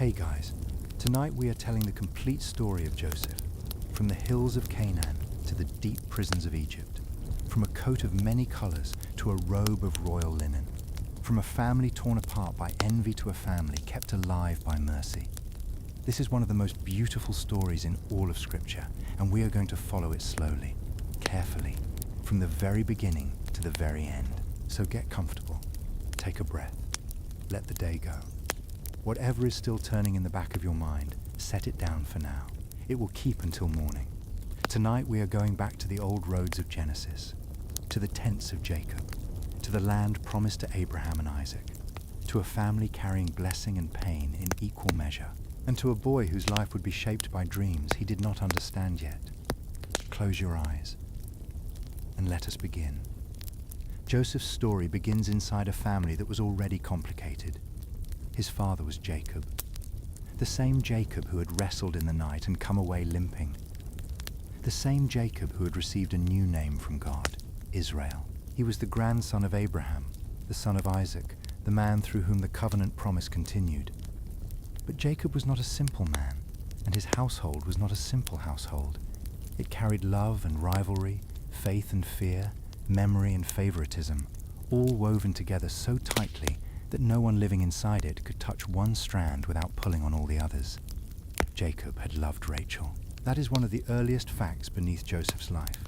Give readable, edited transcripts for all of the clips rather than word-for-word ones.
Hey guys, tonight we are telling the complete story of Joseph, from the hills of Canaan to the deep prisons of Egypt, from a coat of many colors to a robe of royal linen, from a family torn apart by envy to a family kept alive by mercy. This is one of the most beautiful stories in all of Scripture, and we are going to follow it slowly, carefully, from the very beginning to the very end. So get comfortable, take a breath, let the day go. Whatever is still turning in the back of your mind, set it down for now. It will keep until morning. Tonight we are going back to the old roads of Genesis, to the tents of Jacob, to the land promised to Abraham and Isaac, to a family carrying blessing and pain in equal measure, and to a boy whose life would be shaped by dreams he did not understand yet. Close your eyes and let us begin. Joseph's story begins inside a family that was already complicated. His father was Jacob, the same Jacob who had wrestled in the night and come away limping, the same Jacob who had received a new name from God, Israel. He was the grandson of Abraham, the son of Isaac, the man through whom the covenant promise continued. But Jacob was not a simple man, and his household was not a simple household. It carried love and rivalry, faith and fear, memory and favoritism, all woven together so tightly that no one living inside it could touch one strand without pulling on all the others. Jacob had loved Rachel. That is one of the earliest facts beneath Joseph's life.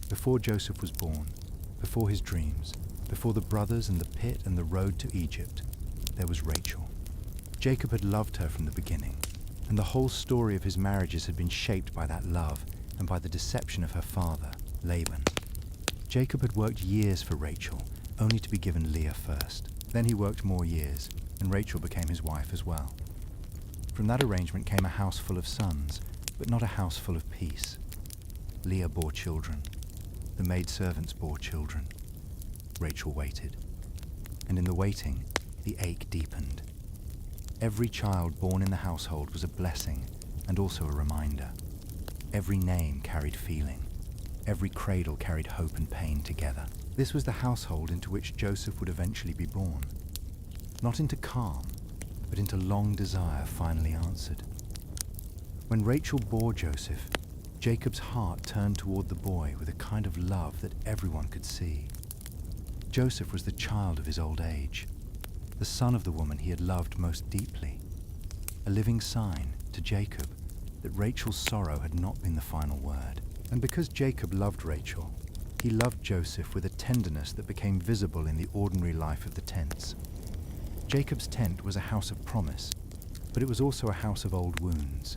Before Joseph was born, before his dreams, before the brothers and the pit and the road to Egypt, there was Rachel. Jacob had loved her from the beginning, and the whole story of his marriages had been shaped by that love and by the deception of her father, Laban. Jacob had worked years for Rachel, only to be given Leah first. Then he worked more years, and Rachel became his wife as well. From that arrangement came a house full of sons, but not a house full of peace. Leah bore children. The maidservants bore children. Rachel waited. And in the waiting, the ache deepened. Every child born in the household was a blessing and also a reminder. Every name carried feeling. Every cradle carried hope and pain together. This was the household into which Joseph would eventually be born. Not into calm, but into long desire finally answered. When Rachel bore Joseph, Jacob's heart turned toward the boy with a kind of love that everyone could see. Joseph was the child of his old age, the son of the woman he had loved most deeply, a living sign to Jacob that Rachel's sorrow had not been the final word. And because Jacob loved Rachel, he loved Joseph with a tenderness that became visible in the ordinary life of the tents. Jacob's tent was a house of promise, but it was also a house of old wounds.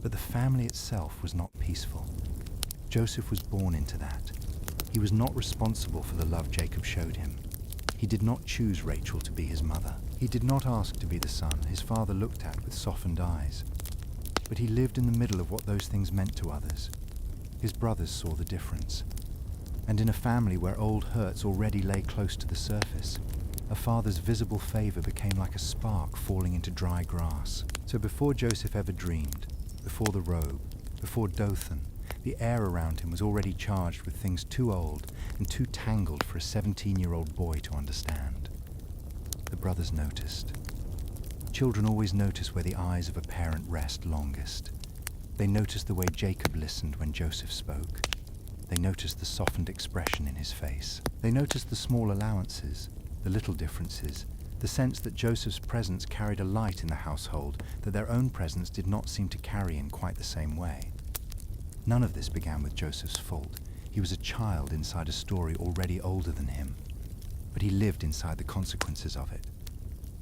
But the family itself was not peaceful. Joseph was born into that. He was not responsible for the love Jacob showed him. He did not choose Rachel to be his mother. He did not ask to be the son his father looked at with softened eyes. But he lived in the middle of what those things meant to others. His brothers saw the difference. And in a family where old hurts already lay close to the surface, a father's visible favor became like a spark falling into dry grass. So before Joseph ever dreamed, before the robe, before Dothan, the air around him was already charged with things too old and too tangled for a 17-year-old boy to understand. The brothers noticed. Children always notice where the eyes of a parent rest longest. They noticed the way Jacob listened when Joseph spoke. They noticed the softened expression in his face. They noticed the small allowances, the little differences, the sense that Joseph's presence carried a light in the household that their own presence did not seem to carry in quite the same way. None of this began with Joseph's fault. He was a child inside a story already older than him, but he lived inside the consequences of it.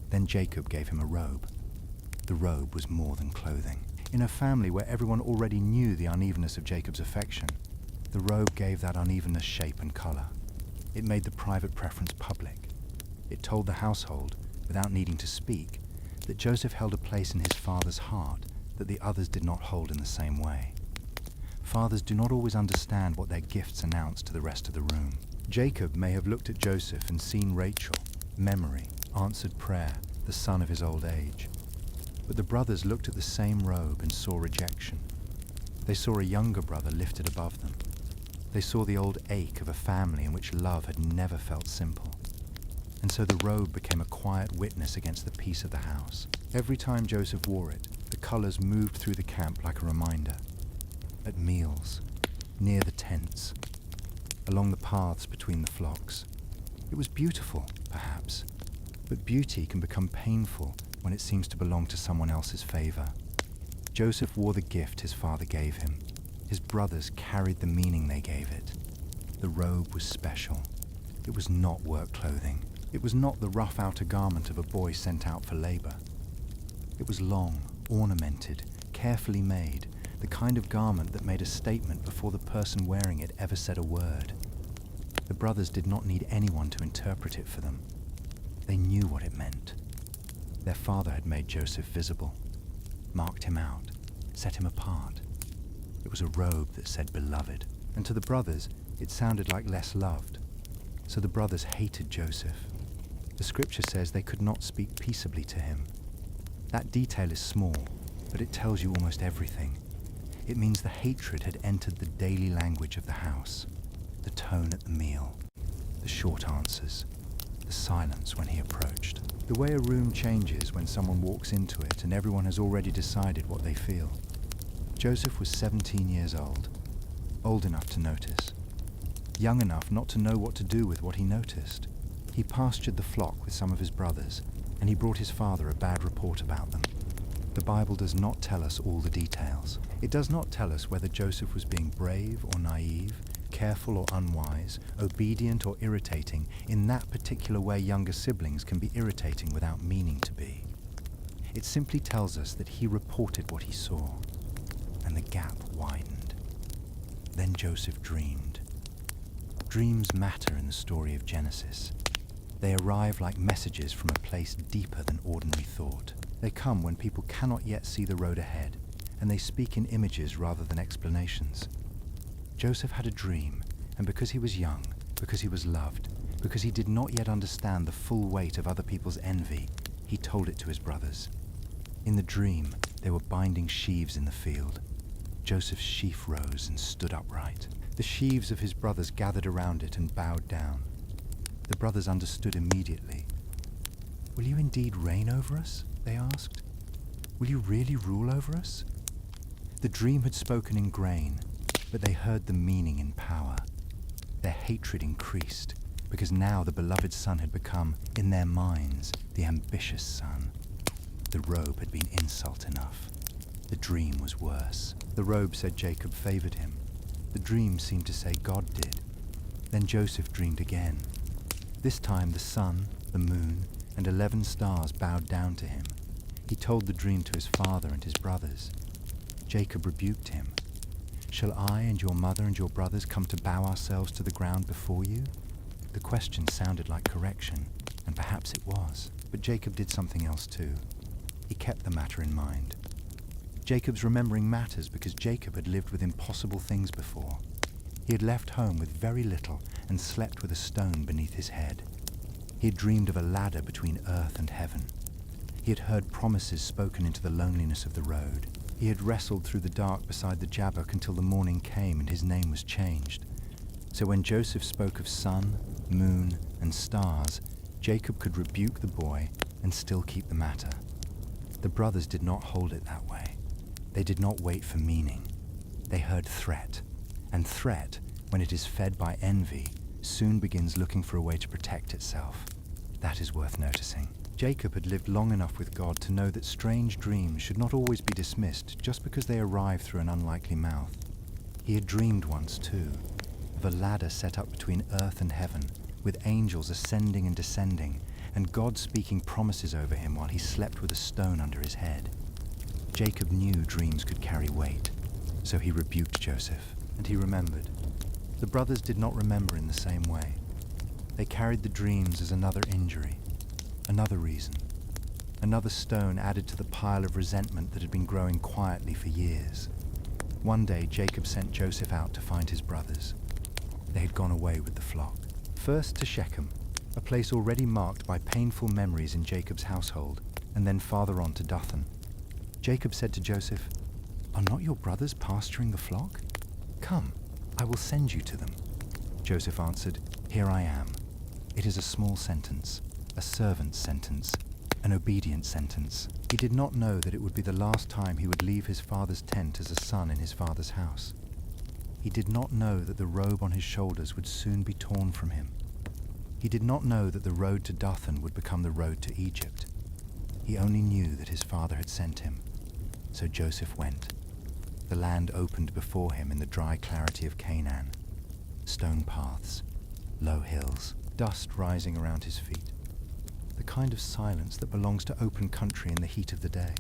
Then Jacob gave him a robe. The robe was more than clothing. In a family where everyone already knew the unevenness of Jacob's affection, the robe gave that unevenness shape and color. It made the private preference public. It told the household, without needing to speak, that Joseph held a place in his father's heart that the others did not hold in the same way. Fathers do not always understand what their gifts announce to the rest of the room. Jacob may have looked at Joseph and seen Rachel, memory, answered prayer, the son of his old age. But the brothers looked at the same robe and saw rejection. They saw a younger brother lifted above them. They saw the old ache of a family in which love had never felt simple. and so the robe became a quiet witness against the peace of the house. Every time Joseph wore it, the colors moved through the camp like a reminder. At meals, near the tents, along the paths between the flocks. It was beautiful, perhaps, but beauty can become painful when it seems to belong to someone else's favor. Joseph wore the gift his father gave him. His brothers carried the meaning they gave it. The robe was special. It was not work clothing. It was not the rough outer garment of a boy sent out for labor. It was long, ornamented, carefully made, the kind of garment that made a statement before the person wearing it ever said a word. The brothers did not need anyone to interpret it for them. They knew what it meant. Their father had made Joseph visible, marked him out, set him apart. It was a robe that said beloved, and to the brothers it sounded like less loved. So the brothers hated Joseph. The scripture says they could not speak peaceably to him. That detail is small, but it tells you almost everything. It means the hatred had entered the daily language of the house, the tone at the meal, the short answers, the silence when he approached. The way a room changes when someone walks into it and everyone has already decided what they feel. Joseph was 17 years old enough to notice, young enough not to know what to do with what he noticed. He pastured the flock with some of his brothers, and he brought his father a bad report about them. The Bible does not tell us all the details. It does not tell us whether Joseph was being brave or naive, careful or unwise, obedient or irritating, in that particular way younger siblings can be irritating without meaning to be. It simply tells us that he reported what he saw, and the gap widened. Then Joseph dreamed. Dreams matter in the story of Genesis. They arrive like messages from a place deeper than ordinary thought. They come when people cannot yet see the road ahead, and they speak in images rather than explanations. Joseph had a dream, and because he was young, because he was loved, because he did not yet understand the full weight of other people's envy, he told it to his brothers. In the dream, they were binding sheaves in the field. Joseph's sheaf rose and stood upright. The sheaves of his brothers gathered around it and bowed down. The brothers understood immediately. "Will you indeed reign over us?" they asked. "Will you really rule over us?" The dream had spoken in grain, but they heard the meaning in power. Their hatred increased, because now the beloved son had become, in their minds, the ambitious son. The robe had been insult enough. The dream was worse. The robe said Jacob favored him. The dream seemed to say God did. Then Joseph dreamed again. This time the sun, the moon, and 11 stars bowed down to him. He told the dream to his father and his brothers. Jacob rebuked him. "Shall I and your mother and your brothers come to bow ourselves to the ground before you?" The question sounded like correction, and perhaps it was. But Jacob did something else too. He kept the matter in mind. Jacob's remembering matters because Jacob had lived with impossible things before. He had left home with very little and slept with a stone beneath his head. He had dreamed of a ladder between earth and heaven. He had heard promises spoken into the loneliness of the road. He had wrestled through the dark beside the Jabbok until the morning came and his name was changed. So when Joseph spoke of sun, moon, and stars, Jacob could rebuke the boy and still keep the matter. The brothers did not hold it that way. They did not wait for meaning. They heard threat, and threat, when it is fed by envy, soon begins looking for a way to protect itself. That is worth noticing. Jacob had lived long enough with God to know that strange dreams should not always be dismissed just because they arrive through an unlikely mouth. He had dreamed once, too, of a ladder set up between earth and heaven, with angels ascending and descending, and God speaking promises over him while he slept with a stone under his head. Jacob knew dreams could carry weight, so he rebuked Joseph, and he remembered. The brothers did not remember in the same way. They carried the dreams as another injury, another reason, another stone added to the pile of resentment that had been growing quietly for years. One day Jacob sent Joseph out to find his brothers. They had gone away with the flock. First to Shechem, a place already marked by painful memories in Jacob's household, and then farther on to Dothan. Jacob said to Joseph, "Are not your brothers pasturing the flock? Come, I will send you to them." Joseph answered, "Here I am." It is a small sentence, a servant's sentence, an obedient sentence. He did not know that it would be the last time he would leave his father's tent as a son in his father's house. He did not know that the robe on his shoulders would soon be torn from him. He did not know that the road to Dothan would become the road to Egypt. He only knew that his father had sent him. So Joseph went. The land opened before him in the dry clarity of Canaan. Stone paths, low hills, dust rising around his feet. The kind of silence that belongs to open country in the heat of the day.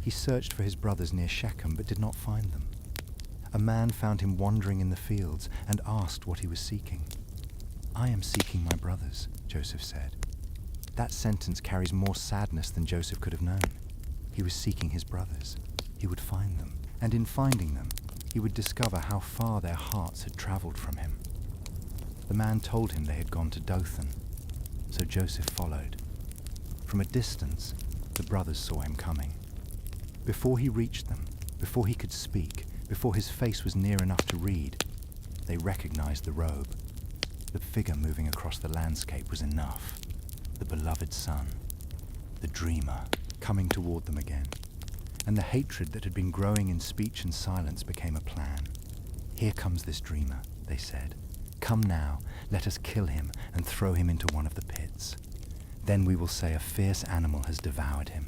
He searched for his brothers near Shechem but did not find them. A man found him wandering in the fields and asked what he was seeking. "I am seeking my brothers," Joseph said. That sentence carries more sadness than Joseph could have known. He was seeking his brothers. He would find them, and in finding them, he would discover how far their hearts had traveled from him. The man told him they had gone to Dothan, so Joseph followed. From a distance, the brothers saw him coming. Before he reached them, before he could speak, before his face was near enough to read, they recognized the robe. The figure moving across the landscape was enough. The beloved son, the dreamer, coming toward them again. And the hatred that had been growing in speech and silence became a plan. "Here comes this dreamer," they said. "Come now, let us kill him and throw him into one of the pits. Then we will say a fierce animal has devoured him.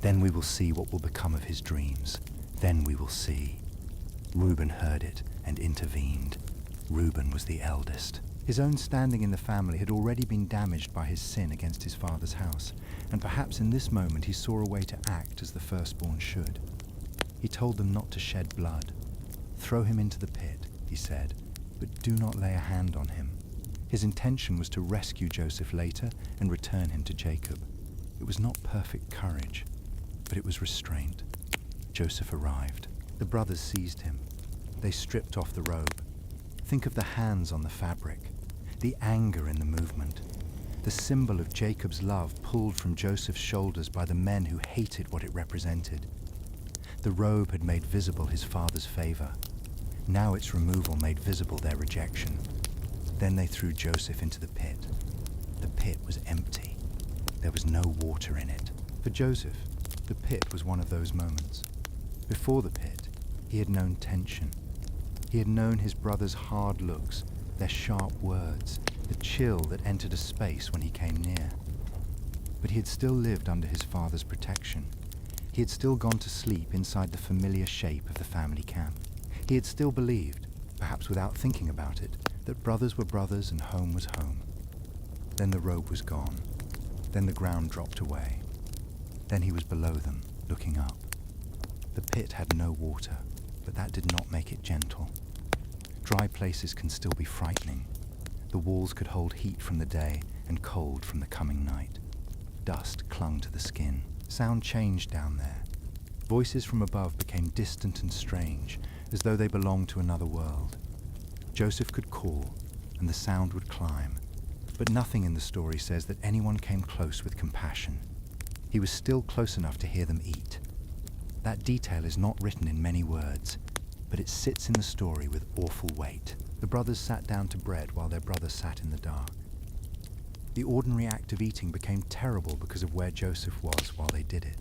Then we will see what will become of his dreams. Then we will see." Reuben heard it and intervened. Reuben was the eldest. His own standing in the family had already been damaged by his sin against his father's house, and perhaps in this moment he saw a way to act as the firstborn should. He told them not to shed blood. "Throw him into the pit," he said, "but do not lay a hand on him." His intention was to rescue Joseph later and return him to Jacob. It was not perfect courage, but it was restraint. Joseph arrived. The brothers seized him. They stripped off the robe. Think of the hands on the fabric, the anger in the movement, the symbol of Jacob's love pulled from Joseph's shoulders by the men who hated what it represented. The robe had made visible his father's favor. Now its removal made visible their rejection. Then they threw Joseph into the pit. The pit was empty. There was no water in it. For Joseph, the pit was one of those moments. Before the pit, he had known tension. He had known his brothers' hard looks, their sharp words, the chill that entered a space when he came near. But he had still lived under his father's protection. He had still gone to sleep inside the familiar shape of the family camp. He had still believed, perhaps without thinking about it, that brothers were brothers and home was home. Then the robe was gone. Then the ground dropped away. Then he was below them, looking up. The pit had no water, but that did not make it gentle. Dry places can still be frightening. The walls could hold heat from the day and cold from the coming night. Dust clung to the skin. Sound changed down there. Voices from above became distant and strange, as though they belonged to another world. Joseph could call, and the sound would climb, but nothing in the story says that anyone came close with compassion. He was still close enough to hear them eat. That detail is not written in many words, but it sits in the story with awful weight. The brothers sat down to bread while their brother sat in the dark. The ordinary act of eating became terrible because of where Joseph was while they did it.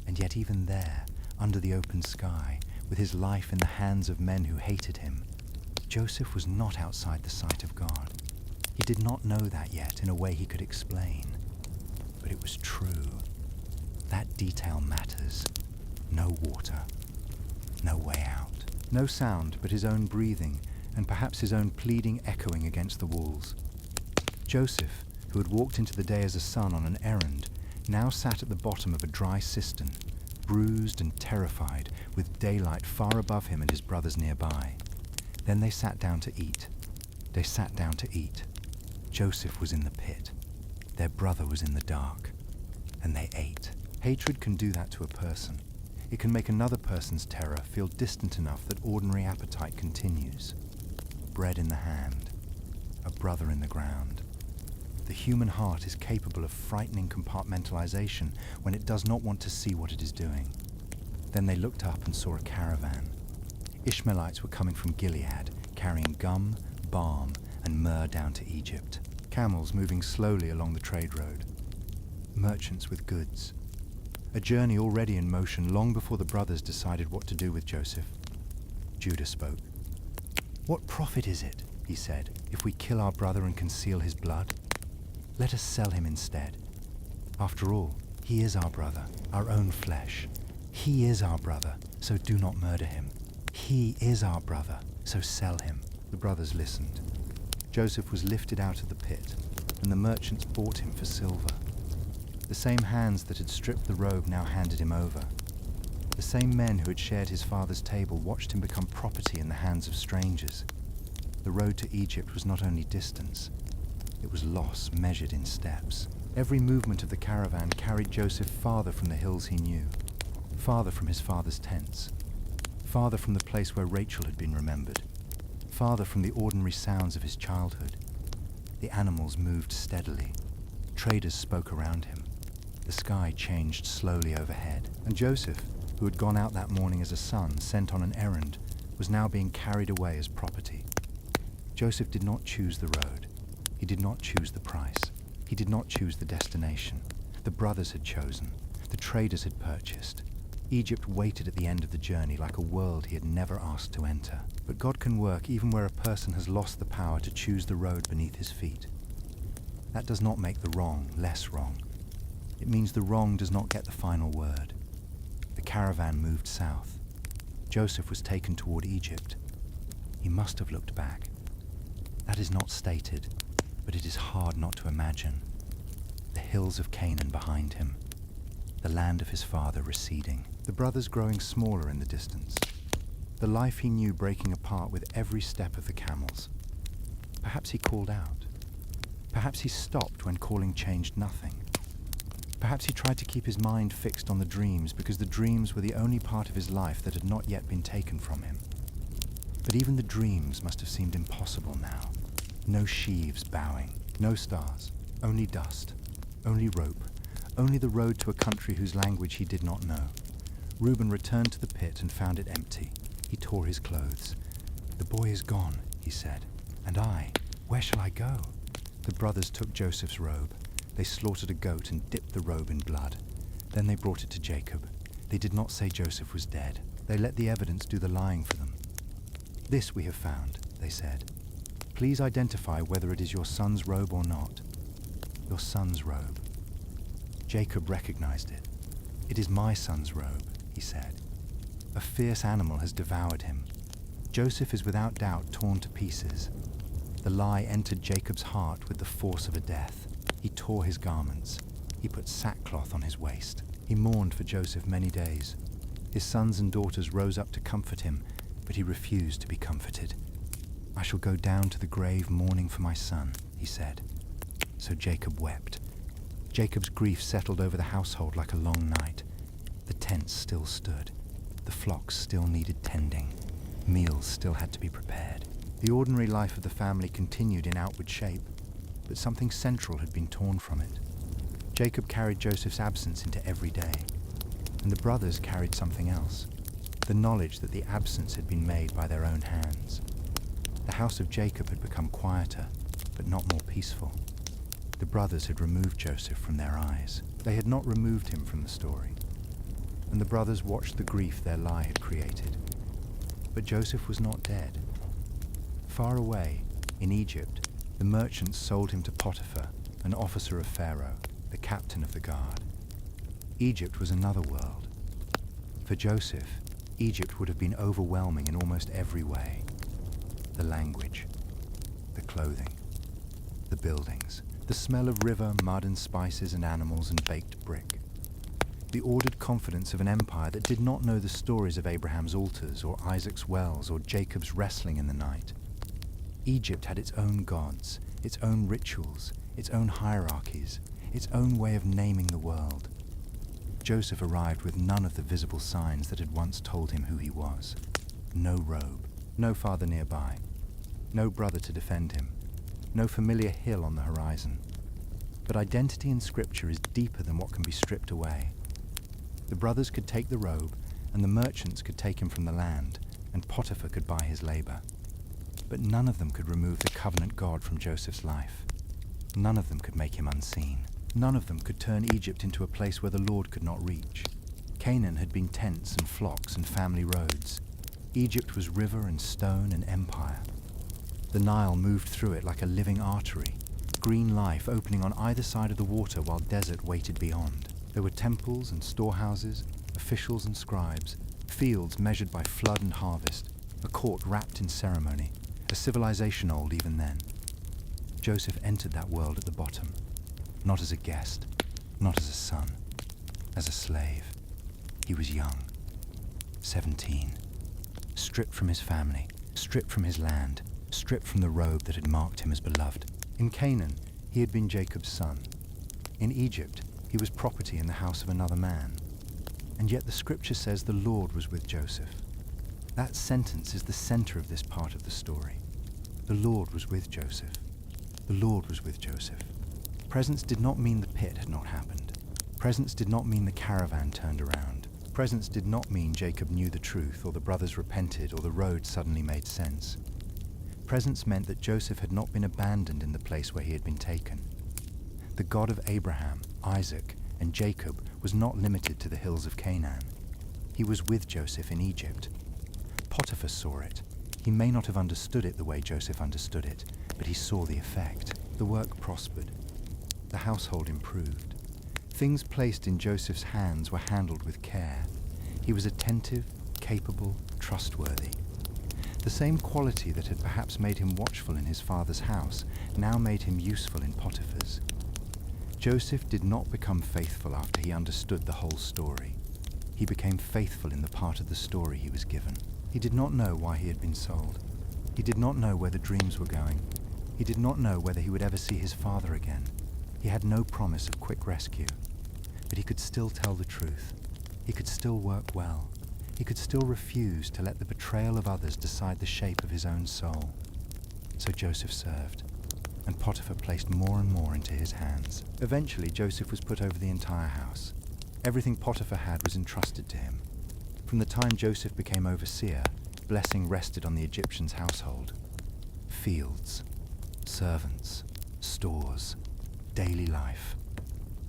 And yet even there, under the open sky, with his life in the hands of men who hated him, Joseph was not outside the sight of God. He did not know that yet in a way he could explain. But it was true. That detail matters. No water. No way out. No sound but his own breathing and perhaps his own pleading echoing against the walls. Joseph, who had walked into the day as a son on an errand, now sat at the bottom of a dry cistern, bruised and terrified, with daylight far above him and his brothers nearby. Then they sat down to eat. They sat down to eat. Joseph was in the pit. Their brother was in the dark. And they ate. Hatred can do that to a person. It can make another person's terror feel distant enough that ordinary appetite continues. Bread in the hand. A brother in the ground. The human heart is capable of frightening compartmentalization when it does not want to see what it is doing. Then they looked up and saw a caravan. Ishmaelites were coming from Gilead, carrying gum, balm, and myrrh down to Egypt. Camels moving slowly along the trade road. Merchants with goods. A journey already in motion long before the brothers decided what to do with Joseph. Judah spoke. "What profit is it," he said, "if we kill our brother and conceal his blood? Let us sell him instead. After all, he is our brother, our own flesh. He is our brother, so do not murder him. He is our brother, so sell him." The brothers listened. Joseph was lifted out of the pit, and the merchants bought him for silver. The same hands that had stripped the robe now handed him over. The same men who had shared his father's table watched him become property in the hands of strangers. The road to Egypt was not only distance, it was loss measured in steps. Every movement of the caravan carried Joseph farther from the hills he knew, farther from his father's tents, farther from the place where Rachel had been remembered, farther from the ordinary sounds of his childhood. The animals moved steadily. Traders spoke around him. The sky changed slowly overhead, and Joseph, who had gone out that morning as a son sent on an errand, was now being carried away as property. Joseph did not choose the road. He did not choose the price. He did not choose the destination. The brothers had chosen. The traders had purchased. Egypt waited at the end of the journey like a world he had never asked to enter. But God can work even where a person has lost the power to choose the road beneath his feet. That does not make the wrong less wrong. It means the wrong does not get the final word. The caravan moved south. Joseph was taken toward Egypt. He must have looked back. That is not stated, but it is hard not to imagine. The hills of Canaan behind him, the land of his father receding, the brothers growing smaller in the distance, the life he knew breaking apart with every step of the camels. Perhaps he called out. Perhaps he stopped when calling changed nothing. Perhaps he tried to keep his mind fixed on the dreams because the dreams were the only part of his life that had not yet been taken from him. But even the dreams must have seemed impossible now. No sheaves bowing, no stars, only dust, only rope, only the road to a country whose language he did not know. Reuben returned to the pit and found it empty. He tore his clothes. "The boy is gone," he said. "And I, where shall I go?" The brothers took Joseph's robe. They slaughtered a goat and dipped the robe in blood. Then they brought it to Jacob. They did not say Joseph was dead. They let the evidence do the lying for them. "This we have found," they said. "Please identify whether it is your son's robe or not." "Your son's robe." Jacob recognized it. "It is my son's robe," he said. "A fierce animal has devoured him. Joseph is without doubt torn to pieces." The lie entered Jacob's heart with the force of a death. He tore his garments. He put sackcloth on his waist. He mourned for Joseph many days. His sons and daughters rose up to comfort him, but he refused to be comforted. "I shall go down to the grave mourning for my son," he said. So Jacob wept. Jacob's grief settled over the household like a long night. The tents still stood. The flocks still needed tending. Meals still had to be prepared. The ordinary life of the family continued in outward shape, but something central had been torn from it. Jacob carried Joseph's absence into every day, and the brothers carried something else, the knowledge that the absence had been made by their own hands. The house of Jacob had become quieter, but not more peaceful. The brothers had removed Joseph from their eyes. They had not removed him from the story, and the brothers watched the grief their lie had created. But Joseph was not dead. Far away, in Egypt, the merchants sold him to Potiphar, an officer of Pharaoh, the captain of the guard. Egypt was another world. For Joseph, Egypt would have been overwhelming in almost every way. The language, the clothing, the buildings, the smell of river, mud and spices and animals and baked brick. The ordered confidence of an empire that did not know the stories of Abraham's altars or Isaac's wells or Jacob's wrestling in the night. Egypt had its own gods, its own rituals, its own hierarchies, its own way of naming the world. Joseph arrived with none of the visible signs that had once told him who he was. No robe, no father nearby, no brother to defend him, no familiar hill on the horizon. But identity in Scripture is deeper than what can be stripped away. The brothers could take the robe, and the merchants could take him from the land, and Potiphar could buy his labor. But none of them could remove the covenant God from Joseph's life. None of them could make him unseen. None of them could turn Egypt into a place where the Lord could not reach. Canaan had been tents and flocks and family roads. Egypt was river and stone and empire. The Nile moved through it like a living artery, green life opening on either side of the water while desert waited beyond. There were temples and storehouses, officials and scribes, fields measured by flood and harvest, a court wrapped in ceremony, a civilization old even then. Joseph entered that world at the bottom, not as a guest, not as a son, as a slave. He was young, 17, stripped from his family, stripped from his land, stripped from the robe that had marked him as beloved. In Canaan, he had been Jacob's son. In Egypt, he was property in the house of another man. And yet the scripture says the Lord was with Joseph. That sentence is the center of this part of the story. The Lord was with Joseph. The Lord was with Joseph. Presence did not mean the pit had not happened. Presence did not mean the caravan turned around. Presence did not mean Jacob knew the truth, or the brothers repented, or the road suddenly made sense. Presence meant that Joseph had not been abandoned in the place where he had been taken. The God of Abraham, Isaac, and Jacob was not limited to the hills of Canaan. He was with Joseph in Egypt. Potiphar saw it. He may not have understood it the way Joseph understood it, but he saw the effect. The work prospered. The household improved. Things placed in Joseph's hands were handled with care. He was attentive, capable, trustworthy. The same quality that had perhaps made him watchful in his father's house now made him useful in Potiphar's. Joseph did not become faithful after he understood the whole story. He became faithful in the part of the story he was given. He did not know why he had been sold. He did not know where the dreams were going. He did not know whether he would ever see his father again. He had no promise of quick rescue. But he could still tell the truth. He could still work well. He could still refuse to let the betrayal of others decide the shape of his own soul. So Joseph served, and Potiphar placed more and more into his hands. Eventually, Joseph was put over the entire house. Everything Potiphar had was entrusted to him. From the time Joseph became overseer, blessing rested on the Egyptian's household. Fields, servants, stores, daily life.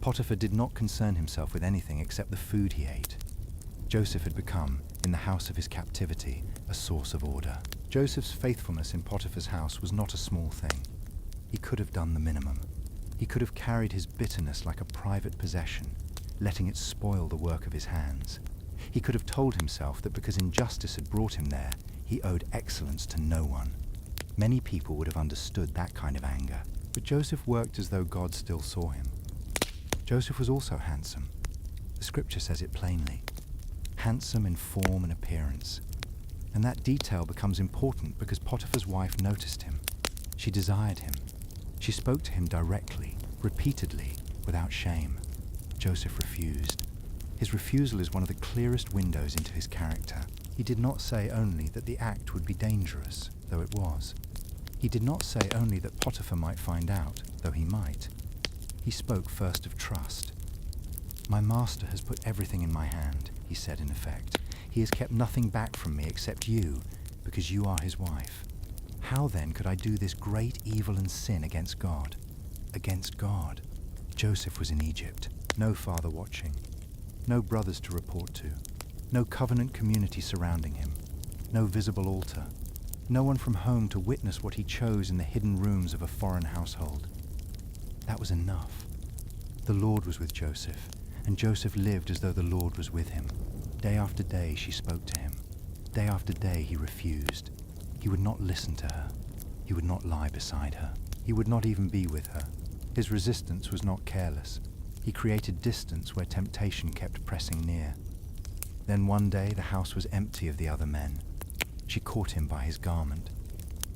Potiphar did not concern himself with anything except the food he ate. Joseph had become, in the house of his captivity, a source of order. Joseph's faithfulness in Potiphar's house was not a small thing. He could have done the minimum. He could have carried his bitterness like a private possession, letting it spoil the work of his hands. He could have told himself that because injustice had brought him there, he owed excellence to no one. Many people would have understood that kind of anger, but Joseph worked as though God still saw him. Joseph was also handsome. The scripture says it plainly. Handsome in form and appearance. And that detail becomes important because Potiphar's wife noticed him. She desired him. She spoke to him directly, repeatedly, without shame. Joseph refused. His refusal is one of the clearest windows into his character. He did not say only that the act would be dangerous, though it was. He did not say only that Potiphar might find out, though he might. He spoke first of trust. "My master has put everything in my hand," he said in effect. "He has kept nothing back from me except you, because you are his wife. How then could I do this great evil and sin against God?" Against God. Joseph was in Egypt, no father watching, no brothers to report to, no covenant community surrounding him, no visible altar, no one from home to witness what he chose in the hidden rooms of a foreign household. That was enough. The Lord was with Joseph, and Joseph lived as though the Lord was with him. Day after day she spoke to him. Day after day he refused. He would not listen to her. He would not lie beside her. He would not even be with her. His resistance was not careless. He created distance where temptation kept pressing near. Then one day the house was empty of the other men. She caught him by his garment.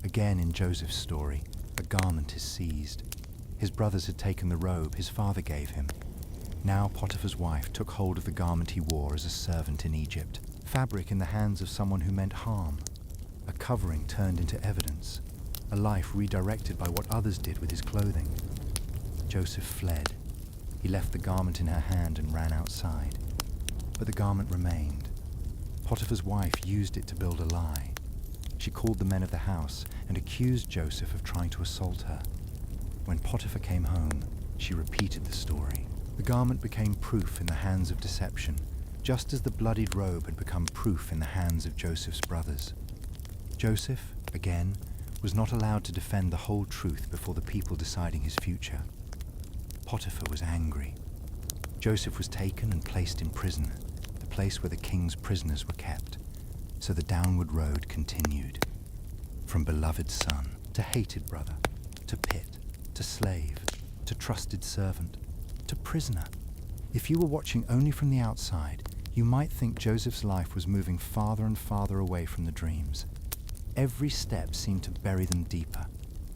Again in Joseph's story, a garment is seized. His brothers had taken the robe his father gave him. Now Potiphar's wife took hold of the garment he wore as a servant in Egypt, fabric in the hands of someone who meant harm, a covering turned into evidence, a life redirected by what others did with his clothing. Joseph fled. He left the garment in her hand and ran outside. But the garment remained. Potiphar's wife used it to build a lie. She called the men of the house and accused Joseph of trying to assault her. When Potiphar came home, she repeated the story. The garment became proof in the hands of deception, just as the bloodied robe had become proof in the hands of Joseph's brothers. Joseph, again, was not allowed to defend the whole truth before the people deciding his future. Potiphar was angry. Joseph was taken and placed in prison, the place where the king's prisoners were kept. So the downward road continued. From beloved son to hated brother, to pit, to slave, to trusted servant, to prisoner. If you were watching only from the outside, you might think Joseph's life was moving farther and farther away from the dreams. Every step seemed to bury them deeper.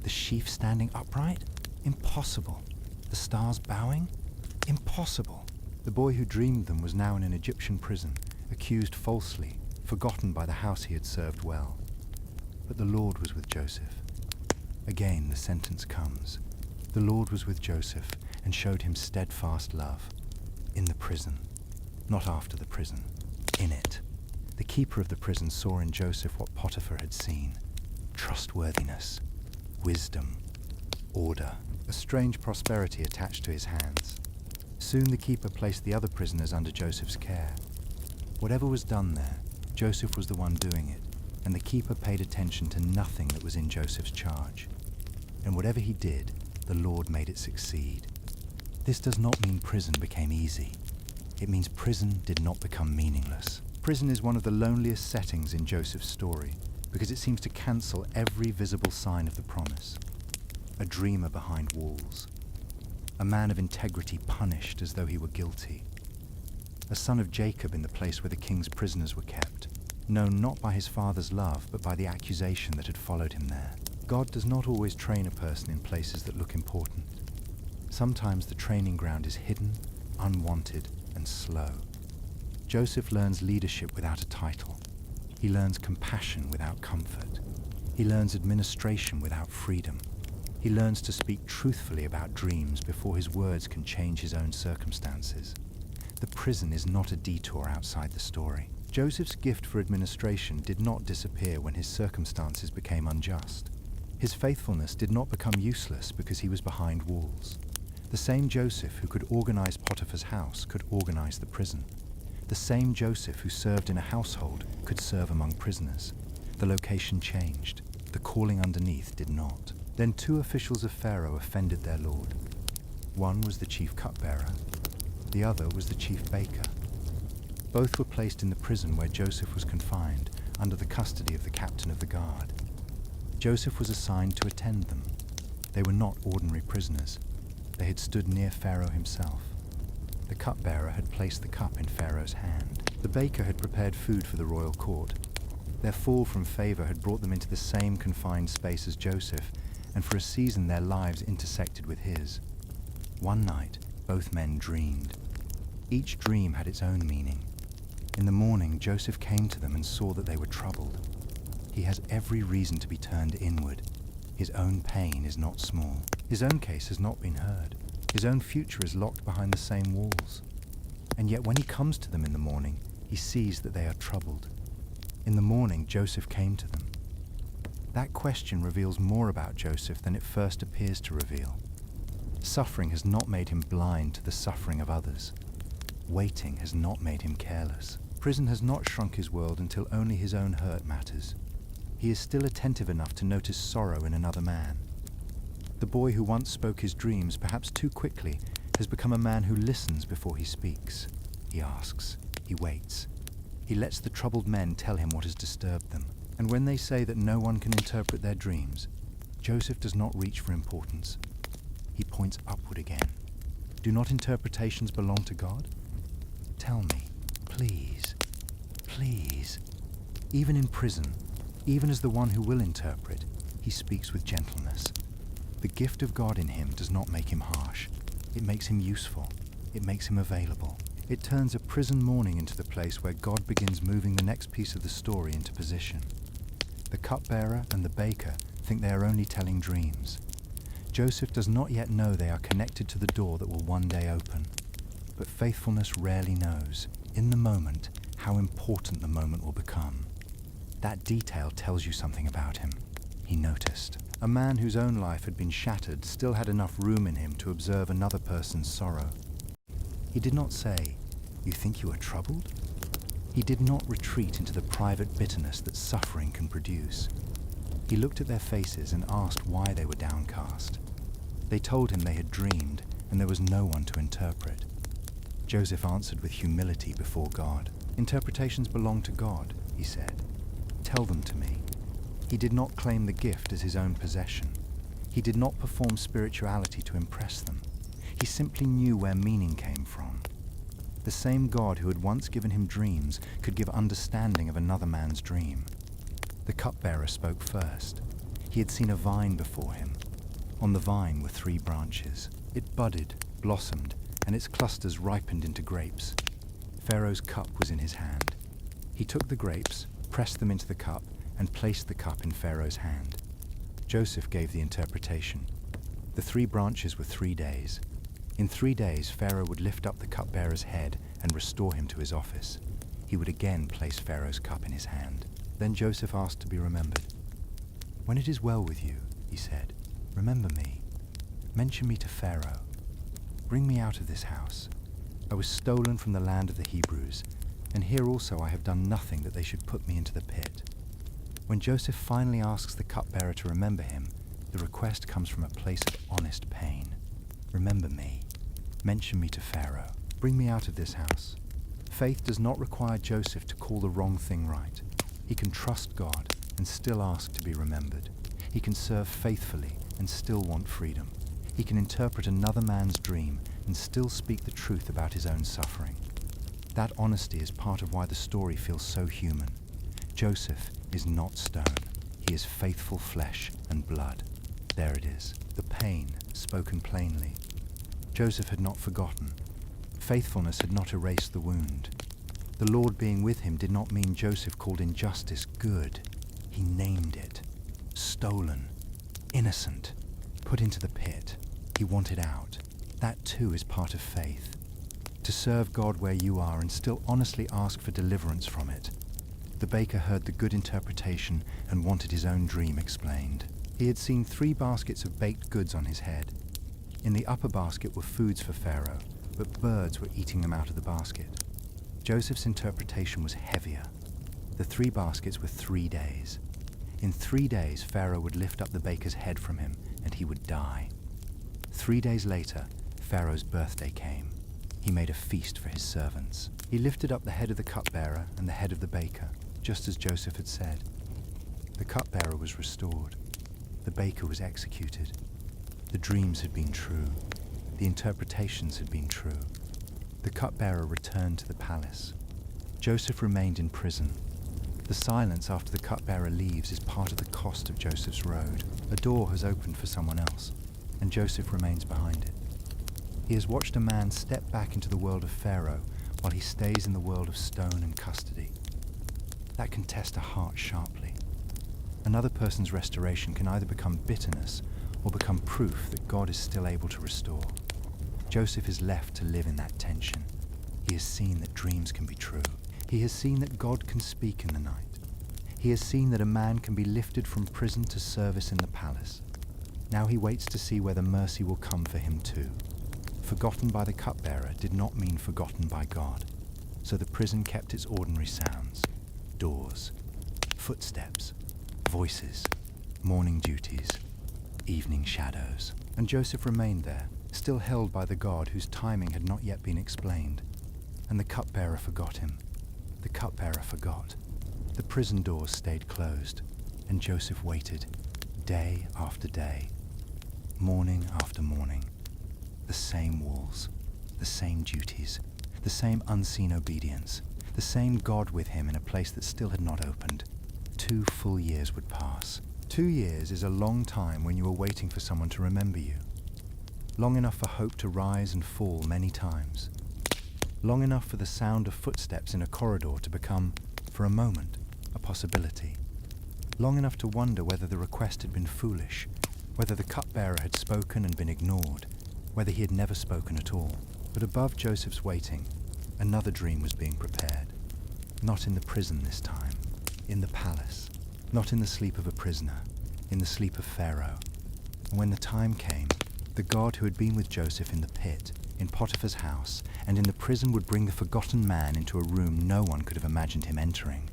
The sheaf standing upright? Impossible. The stars bowing? Impossible. The boy who dreamed them was now in an Egyptian prison, accused falsely, forgotten by the house he had served well. But the Lord was with Joseph. Again the sentence comes. The Lord was with Joseph and showed him steadfast love. In the prison. Not after the prison. In it. The keeper of the prison saw in Joseph what Potiphar had seen. Trustworthiness, wisdom, order, a strange prosperity attached to his hands. Soon the keeper placed the other prisoners under Joseph's care. Whatever was done there, Joseph was the one doing it, and the keeper paid attention to nothing that was in Joseph's charge. And whatever he did, the Lord made it succeed. This does not mean prison became easy. It means prison did not become meaningless. Prison is one of the loneliest settings in Joseph's story because it seems to cancel every visible sign of the promise. A dreamer behind walls. A man of integrity punished as though he were guilty. A son of Jacob in the place where the king's prisoners were kept, known not by his father's love but by the accusation that had followed him there. God does not always train a person in places that look important. Sometimes the training ground is hidden, unwanted, and slow. Joseph learns leadership without a title. He learns compassion without comfort. He learns administration without freedom. He learns to speak truthfully about dreams before his words can change his own circumstances. The prison is not a detour outside the story. Joseph's gift for administration did not disappear when his circumstances became unjust. His faithfulness did not become useless because he was behind walls. The same Joseph who could organize Potiphar's house could organize the prison. The same Joseph who served in a household could serve among prisoners. The location changed. The calling underneath did not. Then two officials of Pharaoh offended their lord. One was the chief cupbearer. The other was the chief baker. Both were placed in the prison where Joseph was confined, under the custody of the captain of the guard. Joseph was assigned to attend them. They were not ordinary prisoners. They had stood near Pharaoh himself. The cupbearer had placed the cup in Pharaoh's hand. The baker had prepared food for the royal court. Their fall from favor had brought them into the same confined space as Joseph, and for a season their lives intersected with his. One night, both men dreamed. Each dream had its own meaning. In the morning, Joseph came to them and saw that they were troubled. He has every reason to be turned inward. His own pain is not small. His own case has not been heard. His own future is locked behind the same walls. And yet when he comes to them in the morning, he sees that they are troubled. In the morning, Joseph came to them. That question reveals more about Joseph than it first appears to reveal. Suffering has not made him blind to the suffering of others. Waiting has not made him careless. Prison has not shrunk his world until only his own hurt matters. He is still attentive enough to notice sorrow in another man. The boy who once spoke his dreams, perhaps too quickly, has become a man who listens before he speaks. He asks. He waits. He lets the troubled men tell him what has disturbed them. And when they say that no one can interpret their dreams, Joseph does not reach for importance. He points upward again. Do not interpretations belong to God? Tell me, please, please. Even in prison, even as the one who will interpret, he speaks with gentleness. The gift of God in him does not make him harsh. It makes him useful. It makes him available. It turns a prison morning into the place where God begins moving the next piece of the story into position. The cupbearer and the baker think they are only telling dreams. Joseph does not yet know they are connected to the door that will one day open. But faithfulness rarely knows, in the moment, how important the moment will become. That detail tells you something about him. He noticed. A man whose own life had been shattered still had enough room in him to observe another person's sorrow. He did not say, "You think you are troubled?" He did not retreat into the private bitterness that suffering can produce. He looked at their faces and asked why they were downcast. They told him they had dreamed, and there was no one to interpret. Joseph answered with humility before God. "Interpretations belong to God," he said. "Tell them to me." He did not claim the gift as his own possession. He did not perform spirituality to impress them. He simply knew where meaning came from. The same God who had once given him dreams could give understanding of another man's dream. The cupbearer spoke first. He had seen a vine before him. On the vine were 3 branches. It budded, blossomed, and its clusters ripened into grapes. Pharaoh's cup was in his hand. He took the grapes, pressed them into the cup, and placed the cup in Pharaoh's hand. Joseph gave the interpretation. The 3 branches were 3 days. In 3 days, Pharaoh would lift up the cupbearer's head and restore him to his office. He would again place Pharaoh's cup in his hand. Then Joseph asked to be remembered. "When it is well with you," he said, "remember me. Mention me to Pharaoh. Bring me out of this house. I was stolen from the land of the Hebrews, and here also I have done nothing that they should put me into the pit." When Joseph finally asks the cupbearer to remember him, the request comes from a place of honest pain. "Remember me. Mention me to Pharaoh. Bring me out of this house." Faith does not require Joseph to call the wrong thing right. He can trust God and still ask to be remembered. He can serve faithfully and still want freedom. He can interpret another man's dream and still speak the truth about his own suffering. That honesty is part of why the story feels so human. Joseph is not stone. He is faithful flesh and blood. There it is, the pain spoken plainly. Joseph had not forgotten. Faithfulness had not erased the wound. The Lord being with him did not mean Joseph called injustice good. He named it. Stolen. Innocent. Put into the pit. He wanted out. That too is part of faith. To serve God where you are and still honestly ask for deliverance from it. The baker heard the good interpretation and wanted his own dream explained. He had seen 3 baskets of baked goods on his head. In the upper basket were foods for Pharaoh, but birds were eating them out of the basket. Joseph's interpretation was heavier. The 3 baskets were 3 days. In 3 days, Pharaoh would lift up the baker's head from him, and he would die. 3 days later, Pharaoh's birthday came. He made a feast for his servants. He lifted up the head of the cupbearer and the head of the baker, just as Joseph had said. The cupbearer was restored. The baker was executed. The dreams had been true. The interpretations had been true. The cupbearer returned to the palace. Joseph remained in prison. The silence after the cupbearer leaves is part of the cost of Joseph's road. A door has opened for someone else, and Joseph remains behind it. He has watched a man step back into the world of Pharaoh while he stays in the world of stone and custody. That can test a heart sharply. Another person's restoration can either become bitterness or become proof that God is still able to restore. Joseph is left to live in that tension. He has seen that dreams can be true. He has seen that God can speak in the night. He has seen that a man can be lifted from prison to service in the palace. Now he waits to see whether mercy will come for him too. Forgotten by the cupbearer did not mean forgotten by God. So the prison kept its ordinary sounds. Doors, footsteps, voices, morning duties, evening shadows. And Joseph remained there, still held by the God whose timing had not yet been explained. And the cupbearer forgot him. The cupbearer forgot. The prison doors stayed closed, and Joseph waited, day after day, morning after morning. The same walls, the same duties, the same unseen obedience, the same God with him in a place that still had not opened. 2 full years would pass. 2 years is a long time when you are waiting for someone to remember you. Long enough for hope to rise and fall many times. Long enough for the sound of footsteps in a corridor to become, for a moment, a possibility. Long enough to wonder whether the request had been foolish, whether the cupbearer had spoken and been ignored, whether he had never spoken at all. But above Joseph's waiting, another dream was being prepared. Not in the prison this time, in the palace. Not in the sleep of a prisoner, in the sleep of Pharaoh. And when the time came, the God who had been with Joseph in the pit, in Potiphar's house, and in the prison would bring the forgotten man into a room no one could have imagined him entering.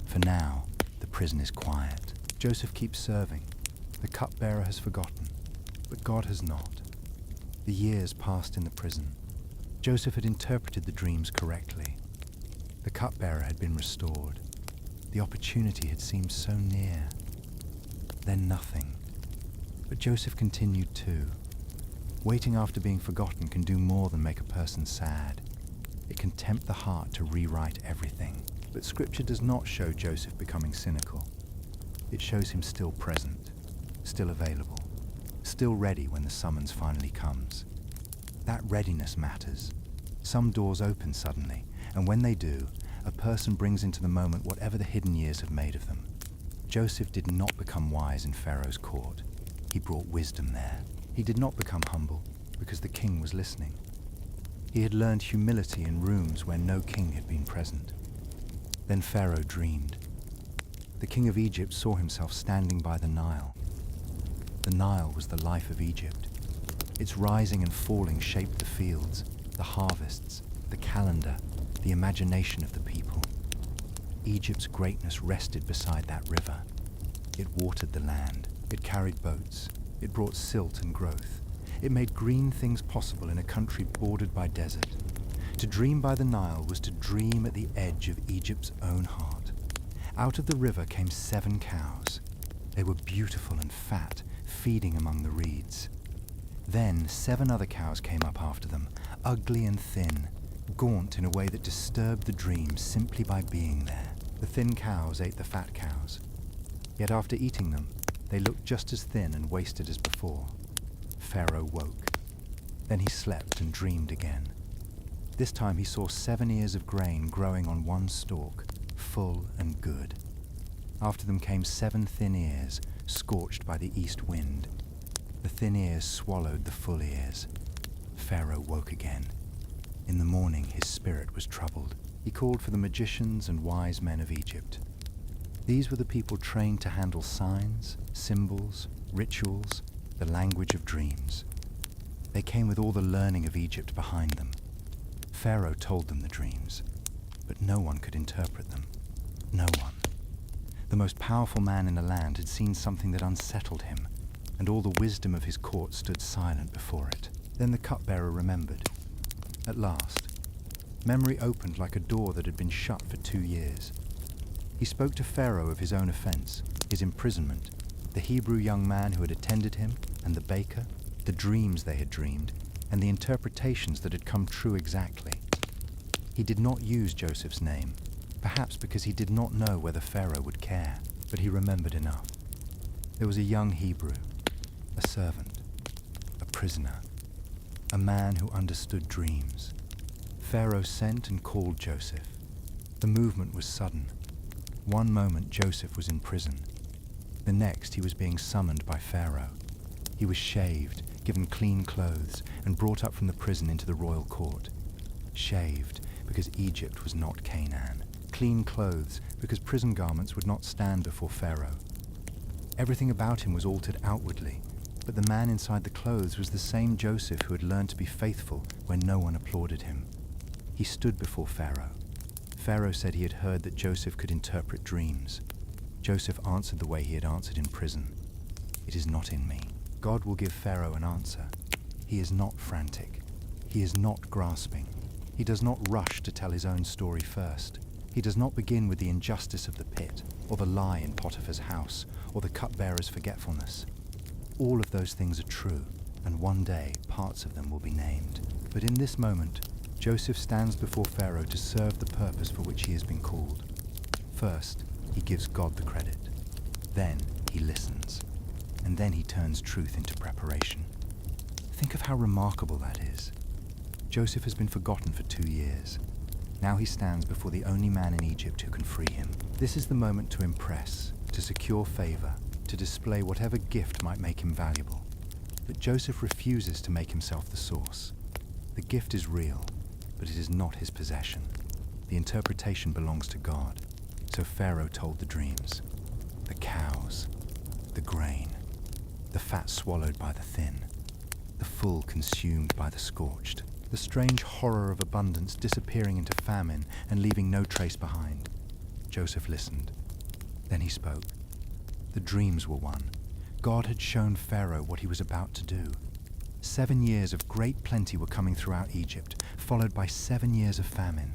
For now, the prison is quiet. Joseph keeps serving. The cupbearer has forgotten, but God has not. The years passed in the prison. Joseph had interpreted the dreams correctly. The cupbearer had been restored. The opportunity had seemed so near. Then nothing. But Joseph continued too. Waiting after being forgotten can do more than make a person sad. It can tempt the heart to rewrite everything. But Scripture does not show Joseph becoming cynical. It shows him still present, still available, still ready when the summons finally comes. That readiness matters. Some doors open suddenly, and when they do, a person brings into the moment whatever the hidden years have made of them. Joseph did not become wise in Pharaoh's court. He brought wisdom there. He did not become humble because the king was listening. He had learned humility in rooms where no king had been present. Then Pharaoh dreamed. The king of Egypt saw himself standing by the Nile. The Nile was the life of Egypt. Its rising and falling shaped the fields, the harvests, the calendar, the imagination of the people. Egypt's greatness rested beside that river. It watered the land. It carried boats. It brought silt and growth. It made green things possible in a country bordered by desert. To dream by the Nile was to dream at the edge of Egypt's own heart. Out of the river came 7 cows. They were beautiful and fat, feeding among the reeds. Then 7 other cows came up after them, ugly and thin, gaunt in a way that disturbed the dream simply by being there. The thin cows ate the fat cows. Yet after eating them, they looked just as thin and wasted as before. Pharaoh woke. Then he slept and dreamed again. This time he saw 7 ears of grain growing on one stalk, full and good. After them came 7 thin ears, scorched by the east wind. The thin ears swallowed the full ears. Pharaoh woke again. In the morning his spirit was troubled. He called for the magicians and wise men of Egypt. These were the people trained to handle signs, symbols, rituals, the language of dreams. They came with all the learning of Egypt behind them. Pharaoh told them the dreams, but no one could interpret them. No one. The most powerful man in the land had seen something that unsettled him, and all the wisdom of his court stood silent before it. Then the cupbearer remembered. At last, memory opened like a door that had been shut for 2 years. He spoke to Pharaoh of his own offense, his imprisonment, the Hebrew young man who had attended him, and the baker, the dreams they had dreamed, and the interpretations that had come true exactly. He did not use Joseph's name, perhaps because he did not know whether Pharaoh would care, but he remembered enough. There was a young Hebrew, a servant, a prisoner, a man who understood dreams. Pharaoh sent and called Joseph. The movement was sudden. One moment Joseph was in prison. The next he was being summoned by Pharaoh. He was shaved, given clean clothes, and brought up from the prison into the royal court. Shaved because Egypt was not Canaan. Clean clothes because prison garments would not stand before Pharaoh. Everything about him was altered outwardly, but the man inside the clothes was the same Joseph who had learned to be faithful when no one applauded him. He stood before Pharaoh. Pharaoh said he had heard that Joseph could interpret dreams. Joseph answered the way he had answered in prison. "It is not in me." God will give Pharaoh an answer. He is not frantic. He is not grasping. He does not rush to tell his own story first. He does not begin with the injustice of the pit, or the lie in Potiphar's house, or the cupbearer's forgetfulness. All of those things are true, and one day parts of them will be named. But in this moment, Joseph stands before Pharaoh to serve the purpose for which he has been called. First, he gives God the credit. Then he listens. And then he turns truth into preparation. Think of how remarkable that is. Joseph has been forgotten for 2 years. Now he stands before the only man in Egypt who can free him. This is the moment to impress, to secure favor, to display whatever gift might make him valuable. But Joseph refuses to make himself the source. The gift is real, but it is not his possession. The interpretation belongs to God. So Pharaoh told the dreams. The cows. the grain, the fat swallowed by the thin, the full consumed by the scorched, the strange horror of abundance disappearing into famine and leaving no trace behind. Joseph listened. Then he spoke. The dreams were one. God had shown Pharaoh what he was about to do. 7 years of great plenty were coming throughout Egypt, followed by 7 years of famine.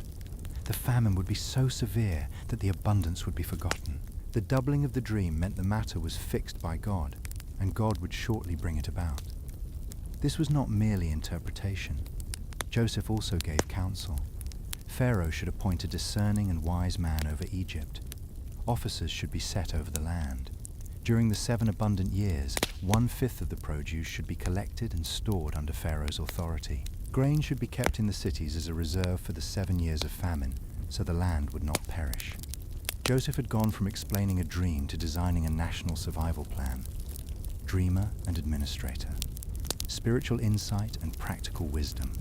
The famine would be so severe that the abundance would be forgotten. The doubling of the dream meant the matter was fixed by God, and God would shortly bring it about. This was not merely interpretation. Joseph also gave counsel. Pharaoh should appoint a discerning and wise man over Egypt. Officers should be set over the land. During the 7 abundant years, 1/5 of the produce should be collected and stored under Pharaoh's authority. Grain should be kept in the cities as a reserve for the 7 years of famine, so the land would not perish. Joseph had gone from explaining a dream to designing a national survival plan. Dreamer and administrator. Spiritual insight and practical wisdom.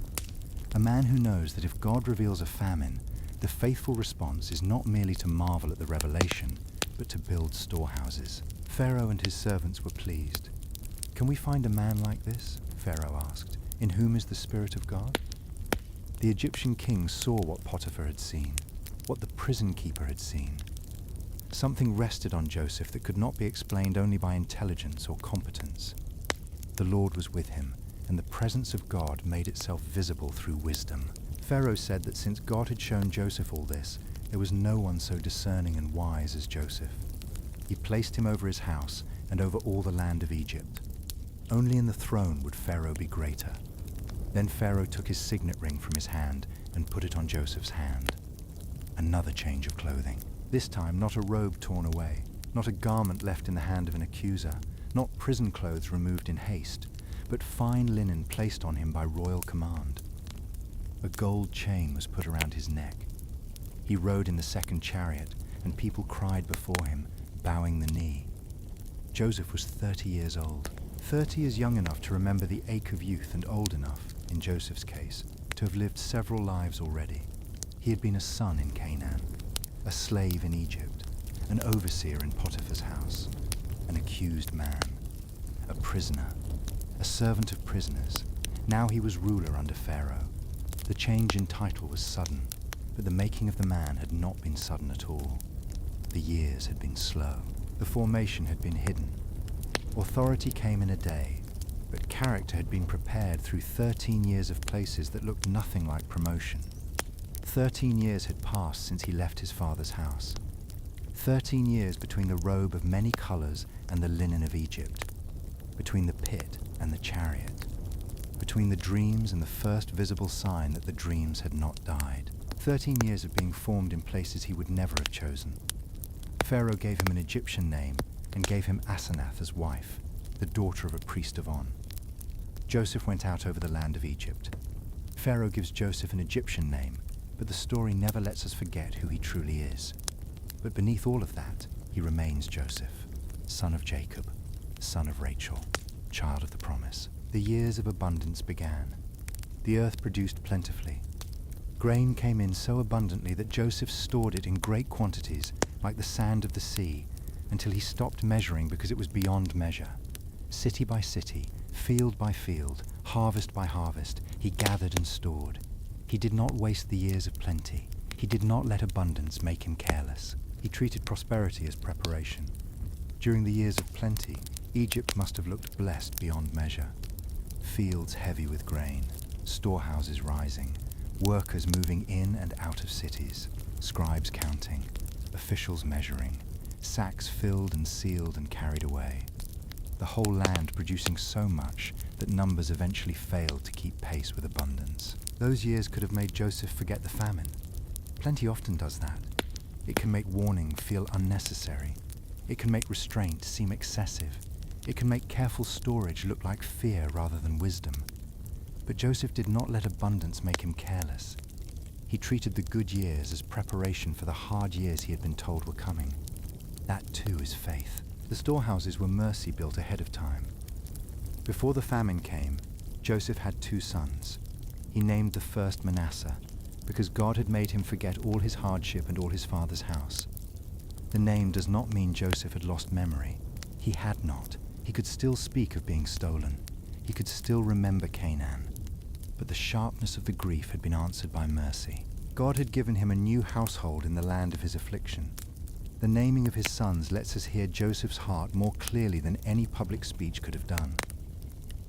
A man who knows that if God reveals a famine, the faithful response is not merely to marvel at the revelation, but to build storehouses. Pharaoh and his servants were pleased. "Can we find a man like this?" Pharaoh asked. "In whom is the Spirit of God?" The Egyptian king saw what Potiphar had seen, what the prison keeper had seen. Something rested on Joseph that could not be explained only by intelligence or competence. The Lord was with him, and the presence of God made itself visible through wisdom. Pharaoh said that since God had shown Joseph all this, there was no one so discerning and wise as Joseph. He placed him over his house and over all the land of Egypt. Only in the throne would Pharaoh be greater. Then Pharaoh took his signet ring from his hand and put it on Joseph's hand. Another change of clothing. This time not a robe torn away, not a garment left in the hand of an accuser, not prison clothes removed in haste, but fine linen placed on him by royal command. A gold chain was put around his neck. He rode in the second chariot, and people cried before him, bowing the knee. Joseph was 30 years old. 30 is young enough to remember the ache of youth and old enough, in Joseph's case, to have lived several lives already. He had been a son in Canaan, a slave in Egypt, an overseer in Potiphar's house, an accused man, a prisoner, a servant of prisoners. Now he was ruler under Pharaoh. The change in title was sudden, but the making of the man had not been sudden at all. The years had been slow. The formation had been hidden. Authority came in a day, but character had been prepared through 13 years of places that looked nothing like promotion. 13 years had passed since he left his father's house. 13 years between the robe of many colors and the linen of Egypt, between the pit and the chariot, between the dreams and the first visible sign that the dreams had not died. 13 years of being formed in places he would never have chosen. Pharaoh gave him an Egyptian name and gave him Asenath as wife, the daughter of a priest of On. Joseph went out over the land of Egypt. Pharaoh gives Joseph an Egyptian name, but the story never lets us forget who he truly is. But beneath all of that, he remains Joseph, son of Jacob, son of Rachel, child of the promise. The years of abundance began. The earth produced plentifully. Grain came in so abundantly that Joseph stored it in great quantities, like the sand of the sea, until he stopped measuring because it was beyond measure. City by city, field by field, harvest by harvest, he gathered and stored. He did not waste the years of plenty. He did not let abundance make him careless. He treated prosperity as preparation. During the years of plenty, Egypt must have looked blessed beyond measure. Fields heavy with grain, storehouses rising, workers moving in and out of cities, scribes counting, officials measuring, sacks filled and sealed and carried away. The whole land producing so much that numbers eventually failed to keep pace with abundance. Those years could have made Joseph forget the famine. Plenty often does that. It can make warning feel unnecessary. It can make restraint seem excessive. It can make careful storage look like fear rather than wisdom. But Joseph did not let abundance make him careless. He treated the good years as preparation for the hard years he had been told were coming. That too is faith. The storehouses were mercy built ahead of time. Before the famine came, Joseph had 2 sons. He named the first Manasseh, because God had made him forget all his hardship and all his father's house. The name does not mean Joseph had lost memory. He had not. He could still speak of being stolen. He could still remember Canaan. But the sharpness of the grief had been answered by mercy. God had given him a new household in the land of his affliction. The naming of his sons lets us hear Joseph's heart more clearly than any public speech could have done.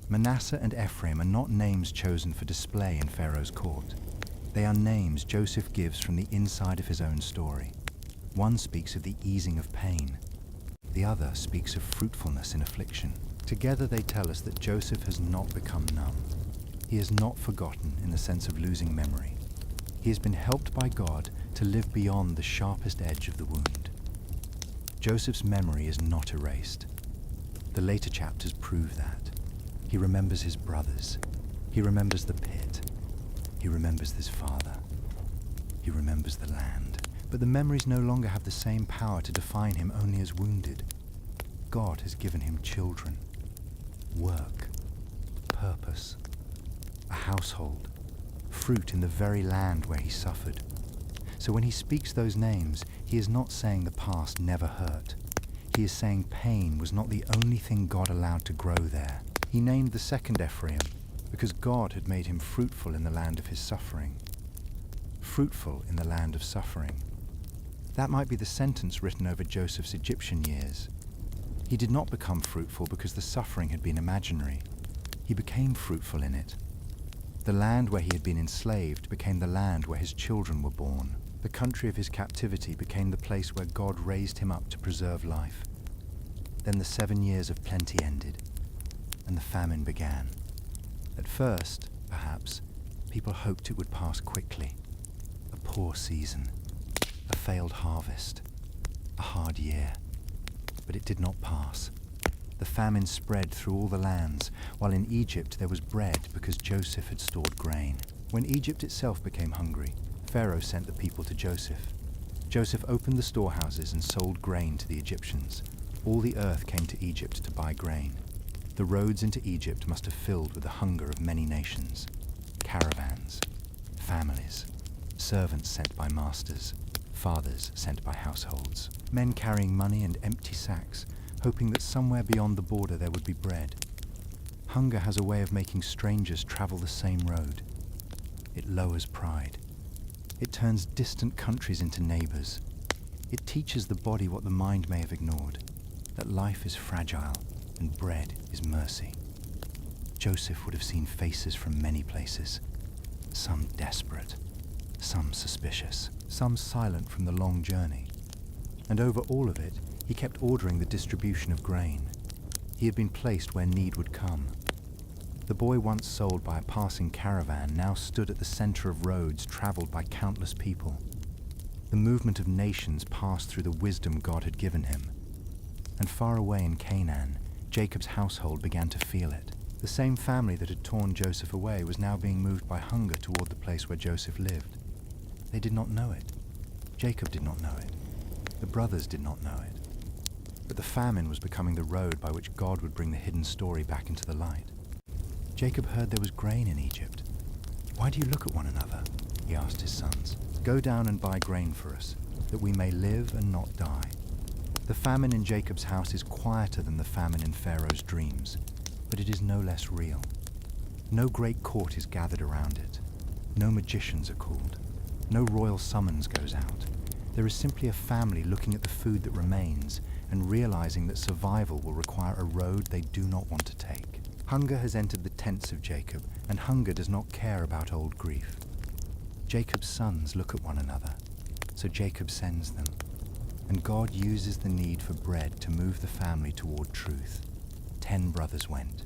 Manasseh and Ephraim are not names chosen for display in Pharaoh's court. They are names Joseph gives from the inside of his own story. One speaks of the easing of pain. The other speaks of fruitfulness in affliction. Together they tell us that Joseph has not become numb. He has not forgotten in the sense of losing memory. He has been helped by God to live beyond the sharpest edge of the wound. Joseph's memory is not erased. The later chapters prove that. He remembers his brothers. He remembers the pit. He remembers his father. He remembers the land. But the memories no longer have the same power to define him only as wounded. God has given him children, work, purpose, a household, fruit in the very land where he suffered. So when he speaks those names, he is not saying the past never hurt. He is saying pain was not the only thing God allowed to grow there. He named the second Ephraim because God had made him fruitful in the land of his suffering. Fruitful in the land of suffering. That might be the sentence written over Joseph's Egyptian years. He did not become fruitful because the suffering had been imaginary. He became fruitful in it. The land where he had been enslaved became the land where his children were born. The country of his captivity became the place where God raised him up to preserve life. Then the 7 years of plenty ended, and the famine began. At first, perhaps, people hoped it would pass quickly. A poor season, a failed harvest, a hard year. But it did not pass. The famine spread through all the lands, while in Egypt there was bread because Joseph had stored grain. When Egypt itself became hungry, Pharaoh sent the people to Joseph. Joseph opened the storehouses and sold grain to the Egyptians. All the earth came to Egypt to buy grain. The roads into Egypt must have filled with the hunger of many nations. Caravans, families, servants sent by masters, fathers sent by households, men carrying money and empty sacks, hoping that somewhere beyond the border there would be bread. Hunger has a way of making strangers travel the same road. It lowers pride. It turns distant countries into neighbors. It teaches the body what the mind may have ignored, that life is fragile and bread is mercy. Joseph would have seen faces from many places, some desperate, some suspicious, some silent from the long journey. And over all of it, he kept ordering the distribution of grain. He had been placed where need would come. The boy once sold by a passing caravan now stood at the center of roads traveled by countless people. The movement of nations passed through the wisdom God had given him. And far away in Canaan, Jacob's household began to feel it. The same family that had torn Joseph away was now being moved by hunger toward the place where Joseph lived. They did not know it. Jacob did not know it. The brothers did not know it. But the famine was becoming the road by which God would bring the hidden story back into the light. Jacob heard there was grain in Egypt. "Why do you look at one another?" he asked his sons. "Go down and buy grain for us, that we may live and not die." The famine in Jacob's house is quieter than the famine in Pharaoh's dreams, but it is no less real. No great court is gathered around it. No magicians are called. No royal summons goes out. There is simply a family looking at the food that remains and realizing that survival will require a road they do not want to take. Hunger has entered the tents of Jacob, and hunger does not care about old grief. Jacob's sons look at one another, so Jacob sends them. And God uses the need for bread to move the family toward truth. 10 brothers went.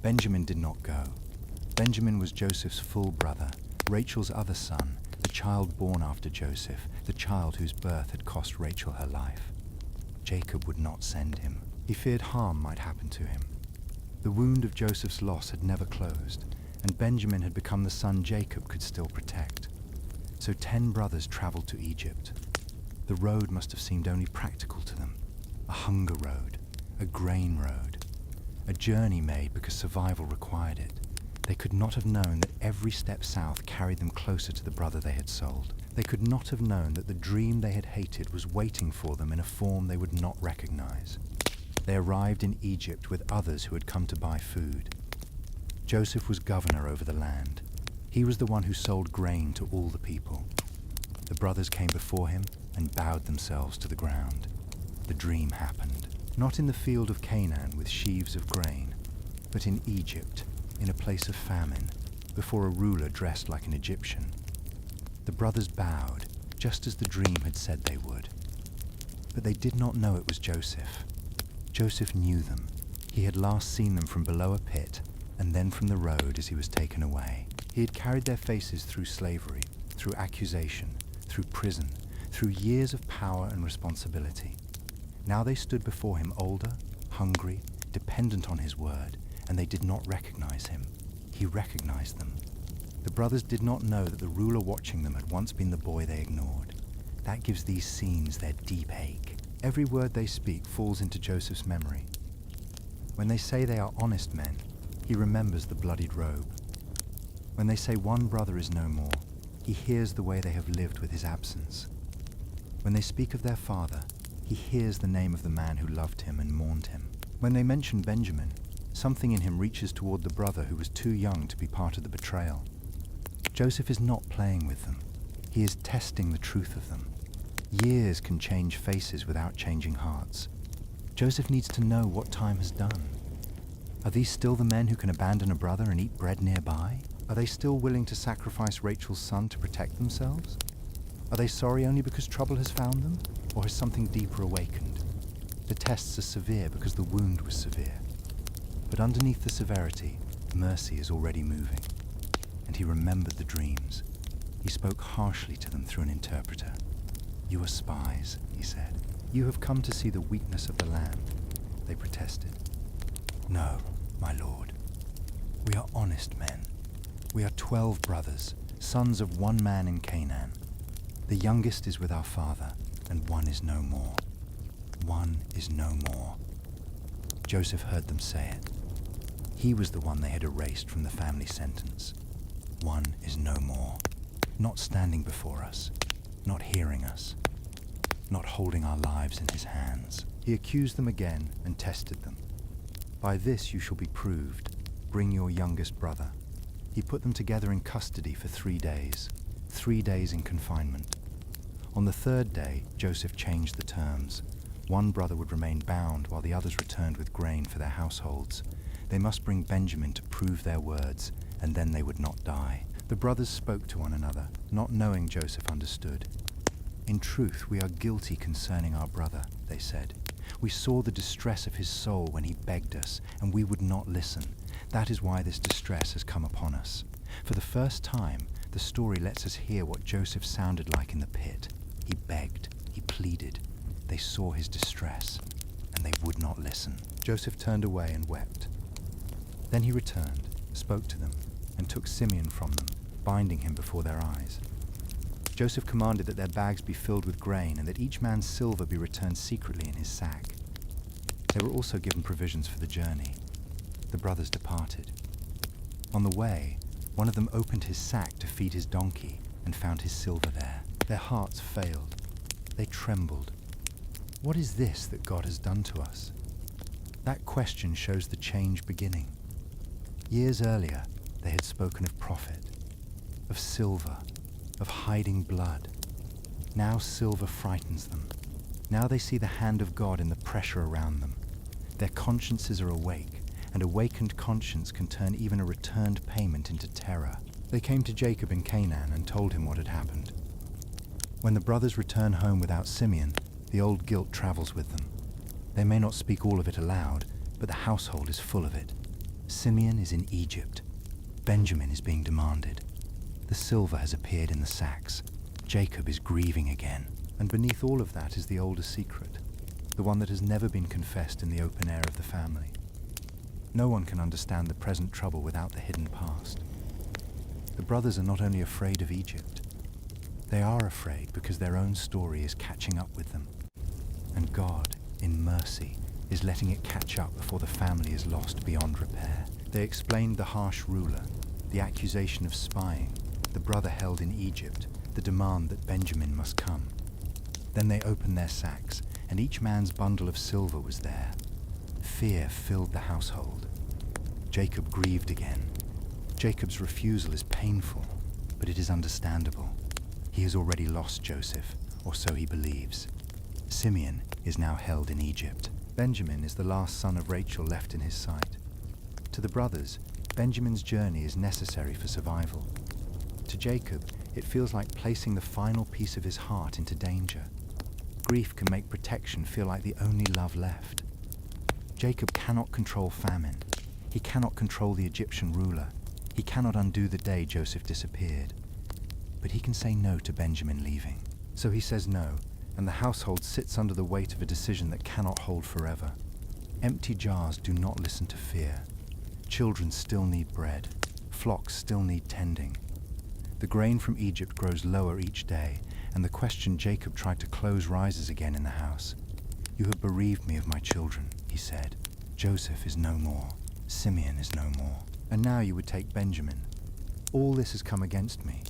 Benjamin did not go. Benjamin was Joseph's full brother, Rachel's other son, the child born after Joseph, the child whose birth had cost Rachel her life. Jacob would not send him. He feared harm might happen to him. The wound of Joseph's loss had never closed, and Benjamin had become the son Jacob could still protect. So 10 brothers traveled to Egypt. The road must have seemed only practical to them. A hunger road, a grain road, a journey made because survival required it. They could not have known that every step south carried them closer to the brother they had sold. They could not have known that the dream they had hated was waiting for them in a form they would not recognize. They arrived in Egypt with others who had come to buy food. Joseph was governor over the land. He was the one who sold grain to all the people. The brothers came before him and bowed themselves to the ground. The dream happened, not in the field of Canaan with sheaves of grain, but in Egypt, in a place of famine, before a ruler dressed like an Egyptian. The brothers bowed, just as the dream had said they would. But they did not know it was Joseph. Joseph knew them. He had last seen them from below a pit, and then from the road as he was taken away. He had carried their faces through slavery, through accusation, through prison, through years of power and responsibility. Now they stood before him older, hungry, dependent on his word, and they did not recognize him. He recognized them. The brothers did not know that the ruler watching them had once been the boy they ignored. That gives these scenes their deep ache. Every word they speak falls into Joseph's memory. When they say they are honest men, he remembers the bloodied robe. When they say one brother is no more, he hears the way they have lived with his absence. When they speak of their father, he hears the name of the man who loved him and mourned him. When they mention Benjamin, something in him reaches toward the brother who was too young to be part of the betrayal. Joseph is not playing with them. He is testing the truth of them. Years can change faces without changing hearts. Joseph needs to know what time has done. Are these still the men who can abandon a brother and eat bread nearby? Are they still willing to sacrifice Rachel's son to protect themselves? Are they sorry only because trouble has found them, or has something deeper awakened? The tests are severe because the wound was severe. But underneath the severity, mercy is already moving. And he remembered the dreams. He spoke harshly to them through an interpreter. "You are spies," he said. "You have come to see the weakness of the land," they protested. "No, my lord. We are honest men. We are 12 brothers, sons of one man in Canaan. The youngest is with our father, and one is no more. One is no more." Joseph heard them say it. He was the one they had erased from the family sentence. One is no more. Not standing before us, not hearing us, not holding our lives in his hands. He accused them again and tested them. "By this you shall be proved. Bring your youngest brother." He put them together in custody for 3 days, 3 days in confinement. On the 3rd day, Joseph changed the terms. One brother would remain bound while the others returned with grain for their households. They must bring Benjamin to prove their words, and then they would not die. The brothers spoke to one another, not knowing Joseph understood. "In truth, we are guilty concerning our brother," they said. "We saw the distress of his soul when he begged us, and we would not listen. That is why this distress has come upon us." For the first time, the story lets us hear what Joseph sounded like in the pit. He begged, he pleaded. They saw his distress, and they would not listen. Joseph turned away and wept. Then he returned, spoke to them, and took Simeon from them, binding him before their eyes. Joseph commanded that their bags be filled with grain and that each man's silver be returned secretly in his sack. They were also given provisions for the journey. The brothers departed. On the way, one of them opened his sack to feed his donkey and found his silver there. Their hearts failed. They trembled. What is this that God has done to us? That question shows the change beginning. Years earlier, they had spoken of profit, of silver, of hiding blood. Now silver frightens them. Now they see the hand of God in the pressure around them. Their consciences are awake, and awakened conscience can turn even a returned payment into terror. They came to Jacob in Canaan and told him what had happened. When the brothers return home without Simeon, the old guilt travels with them. They may not speak all of it aloud, but the household is full of it. Simeon is in Egypt. Benjamin is being demanded. The silver has appeared in the sacks. Jacob is grieving again. And beneath all of that is the older secret, the one that has never been confessed in the open air of the family. No one can understand the present trouble without the hidden past. The brothers are not only afraid of Egypt, they are afraid because their own story is catching up with them. And God, in mercy, is letting it catch up before the family is lost beyond repair. They explained the harsh ruler, the accusation of spying, the brother held in Egypt, the demand that Benjamin must come. Then they opened their sacks, and each man's bundle of silver was there. Fear filled the household. Jacob grieved again. Jacob's refusal is painful, but it is understandable. He has already lost Joseph, or so he believes. Simeon is now held in Egypt. Benjamin is the last son of Rachel left in his sight. To the brothers, Benjamin's journey is necessary for survival. To Jacob, it feels like placing the final piece of his heart into danger. Grief can make protection feel like the only love left. Jacob cannot control famine. He cannot control the Egyptian ruler. He cannot undo the day Joseph disappeared. But he can say no to Benjamin leaving. So he says no, and the household sits under the weight of a decision that cannot hold forever. Empty jars do not listen to fear. Children still need bread. Flocks still need tending. The grain from Egypt grows lower each day, and the question Jacob tried to close rises again in the house. "You have bereaved me of my children," he said. "Joseph is no more. Simeon is no more. And now you would take Benjamin. All this has come against me."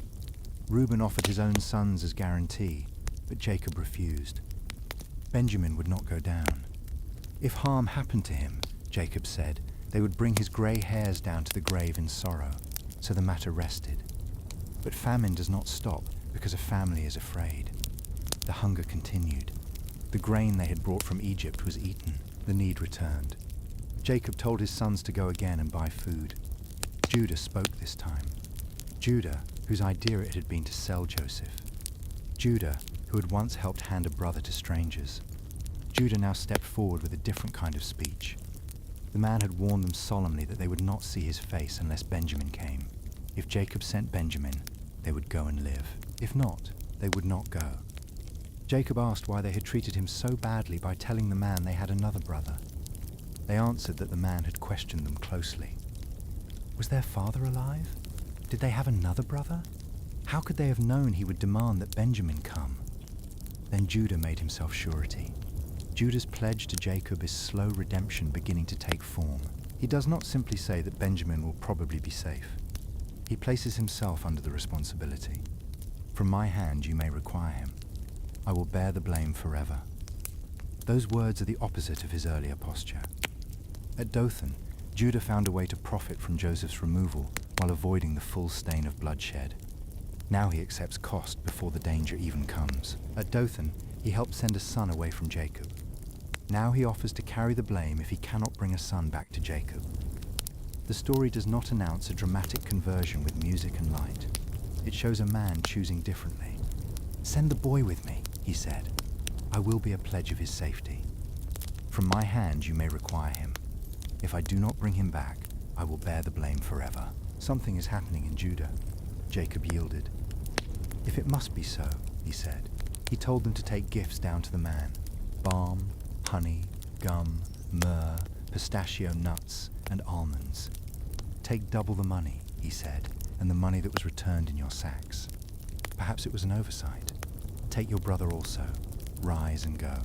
Reuben offered his own sons as guarantee, but Jacob refused. Benjamin would not go down. If harm happened to him, Jacob said, they would bring his grey hairs down to the grave in sorrow, so the matter rested. But famine does not stop because a family is afraid. The hunger continued. The grain they had brought from Egypt was eaten. The need returned. Jacob told his sons to go again and buy food. Judah spoke this time. Judah, whose idea it had been to sell Joseph. Judah, who had once helped hand a brother to strangers. Judah now stepped forward with a different kind of speech. The man had warned them solemnly that they would not see his face unless Benjamin came. If Jacob sent Benjamin, they would go and live. If not, they would not go. Jacob asked why they had treated him so badly by telling the man they had another brother. They answered that the man had questioned them closely. Was their father alive? Did they have another brother? How could they have known he would demand that Benjamin come? Then Judah made himself surety. Judah's pledge to Jacob is slow redemption beginning to take form. He does not simply say that Benjamin will probably be safe. He places himself under the responsibility. From my hand you may require him. I will bear the blame forever. Those words are the opposite of his earlier posture. At Dothan, Judah found a way to profit from Joseph's removal while avoiding the full stain of bloodshed. Now he accepts cost before the danger even comes. At Dothan, he helped send a son away from Jacob. Now he offers to carry the blame if he cannot bring a son back to Jacob. The story does not announce a dramatic conversion with music and light. It shows a man choosing differently. "Send the boy with me," he said. "I will be a pledge of his safety. From my hand you may require him. If I do not bring him back, I will bear the blame forever." Something is happening in Judah. Jacob yielded. "If it must be so," he said. He told them to take gifts down to the man. Balm, honey, gum, myrrh, pistachio nuts, and almonds. "Take double the money," he said, "and the money that was returned in your sacks." Perhaps it was an oversight. "Take your brother also. Rise and go."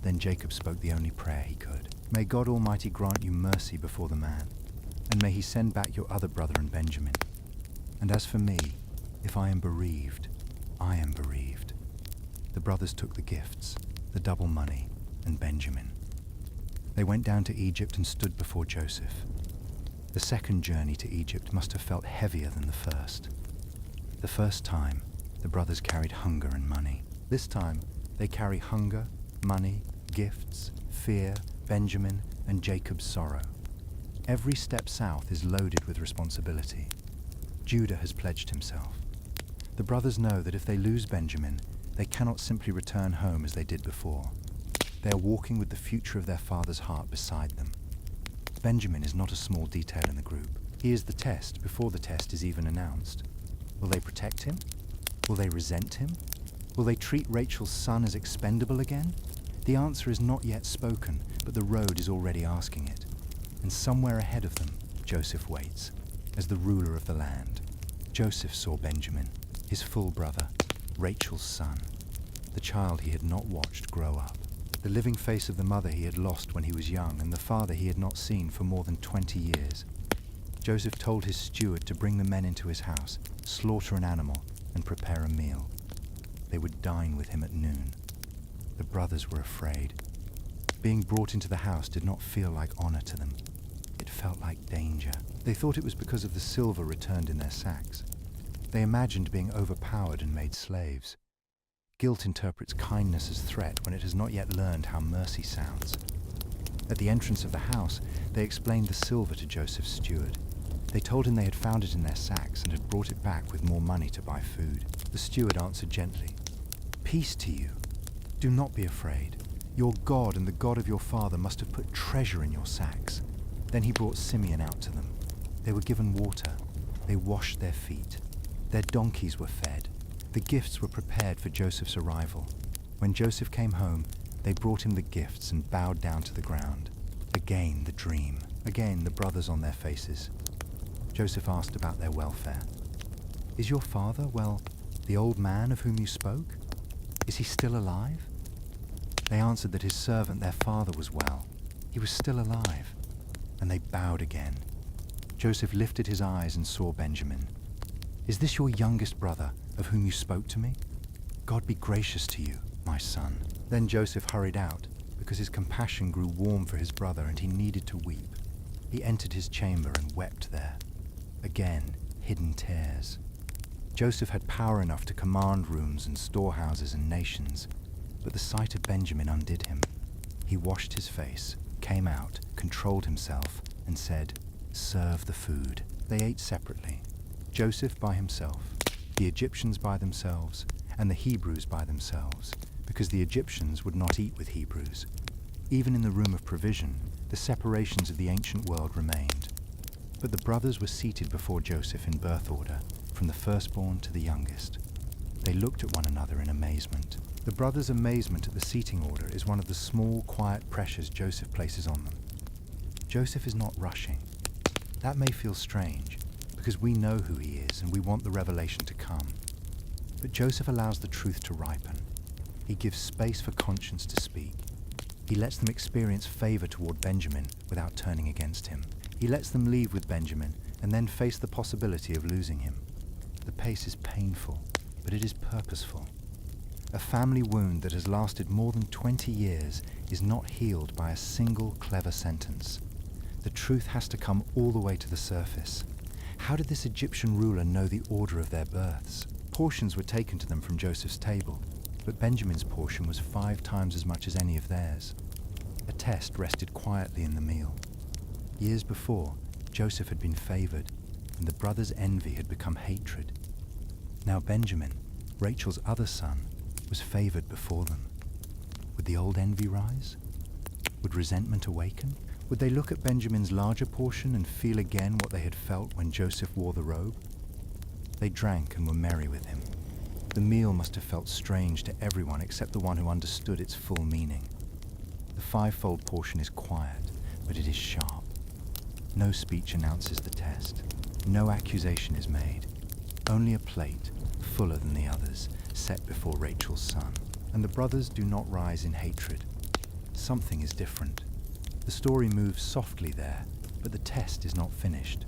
Then Jacob spoke the only prayer he could. "May God Almighty grant you mercy before the man, and may he send back your other brother and Benjamin. And as for me, if I am bereaved, I am bereaved." The brothers took the gifts, the double money, and Benjamin. They went down to Egypt and stood before Joseph. The second journey to Egypt must have felt heavier than the first. The first time, the brothers carried hunger and money. This time, they carry hunger, money, gifts, fear, Benjamin, and Jacob's sorrow. Every step south is loaded with responsibility. Judah has pledged himself. The brothers know that if they lose Benjamin, they cannot simply return home as they did before. They are walking with the future of their father's heart beside them. Benjamin is not a small detail in the group. He is the test before the test is even announced. Will they protect him? Will they resent him? Will they treat Rachel's son as expendable again? The answer is not yet spoken, but the road is already asking it. And somewhere ahead of them, Joseph waits, as the ruler of the land. Joseph saw Benjamin, his full brother, Rachel's son, the child he had not watched grow up. The living face of the mother he had lost when he was young, and the father he had not seen for more than 20 years. Joseph told his steward to bring the men into his house, slaughter an animal, and prepare a meal. They would dine with him at noon. The brothers were afraid. Being brought into the house did not feel like honor to them. It felt like danger. They thought it was because of the silver returned in their sacks. They imagined being overpowered and made slaves. Guilt interprets kindness as threat when it has not yet learned how mercy sounds. At the entrance of the house, they explained the silver to Joseph's steward. They told him they had found it in their sacks and had brought it back with more money to buy food. The steward answered gently, "Peace to you. Do not be afraid. Your God and the God of your father must have put treasure in your sacks." Then he brought Simeon out to them. They were given water. They washed their feet. Their donkeys were fed. The gifts were prepared for Joseph's arrival. When Joseph came home, they brought him the gifts and bowed down to the ground. Again the dream. Again the brothers on their faces. Joseph asked about their welfare. "Is your father, well, the old man of whom you spoke? Is he still alive?" They answered that his servant, their father, was well. He was still alive. And they bowed again. Joseph lifted his eyes and saw Benjamin. "Is this your youngest brother, of whom you spoke to me? God be gracious to you, my son." Then Joseph hurried out, because his compassion grew warm for his brother and he needed to weep. He entered his chamber and wept there. Again, hidden tears. Joseph had power enough to command rooms and storehouses and nations, but the sight of Benjamin undid him. He washed his face, came out, controlled himself, and said, "Serve the food." They ate separately. Joseph by himself, the Egyptians by themselves, and the Hebrews by themselves, because the Egyptians would not eat with Hebrews. Even in the room of provision, the separations of the ancient world remained. But the brothers were seated before Joseph in birth order, from the firstborn to the youngest. They looked at one another in amazement. The brothers' amazement at the seating order is one of the small, quiet pressures Joseph places on them. Joseph is not rushing. That may feel strange, because we know who he is and we want the revelation to come. But Joseph allows the truth to ripen. He gives space for conscience to speak. He lets them experience favor toward Benjamin without turning against him. He lets them leave with Benjamin and then face the possibility of losing him. The pace is painful, but it is purposeful. A family wound that has lasted more than 20 years is not healed by a single clever sentence. The truth has to come all the way to the surface. How did this Egyptian ruler know the order of their births? Portions were taken to them from Joseph's table, but Benjamin's portion was 5 times as much as any of theirs. A test rested quietly in the meal. Years before, Joseph had been favored, and the brothers' envy had become hatred. Now Benjamin, Rachel's other son, was favored before them. Would the old envy rise? Would resentment awaken? Would they look at Benjamin's larger portion and feel again what they had felt when Joseph wore the robe? They drank and were merry with him. The meal must have felt strange to everyone except the one who understood its full meaning. The 5-fold portion is quiet, but it is sharp. No speech announces the test. No accusation is made. Only a plate, fuller than the others, set before Rachel's son. And the brothers do not rise in hatred. Something is different. The story moves softly there, but the test is not finished.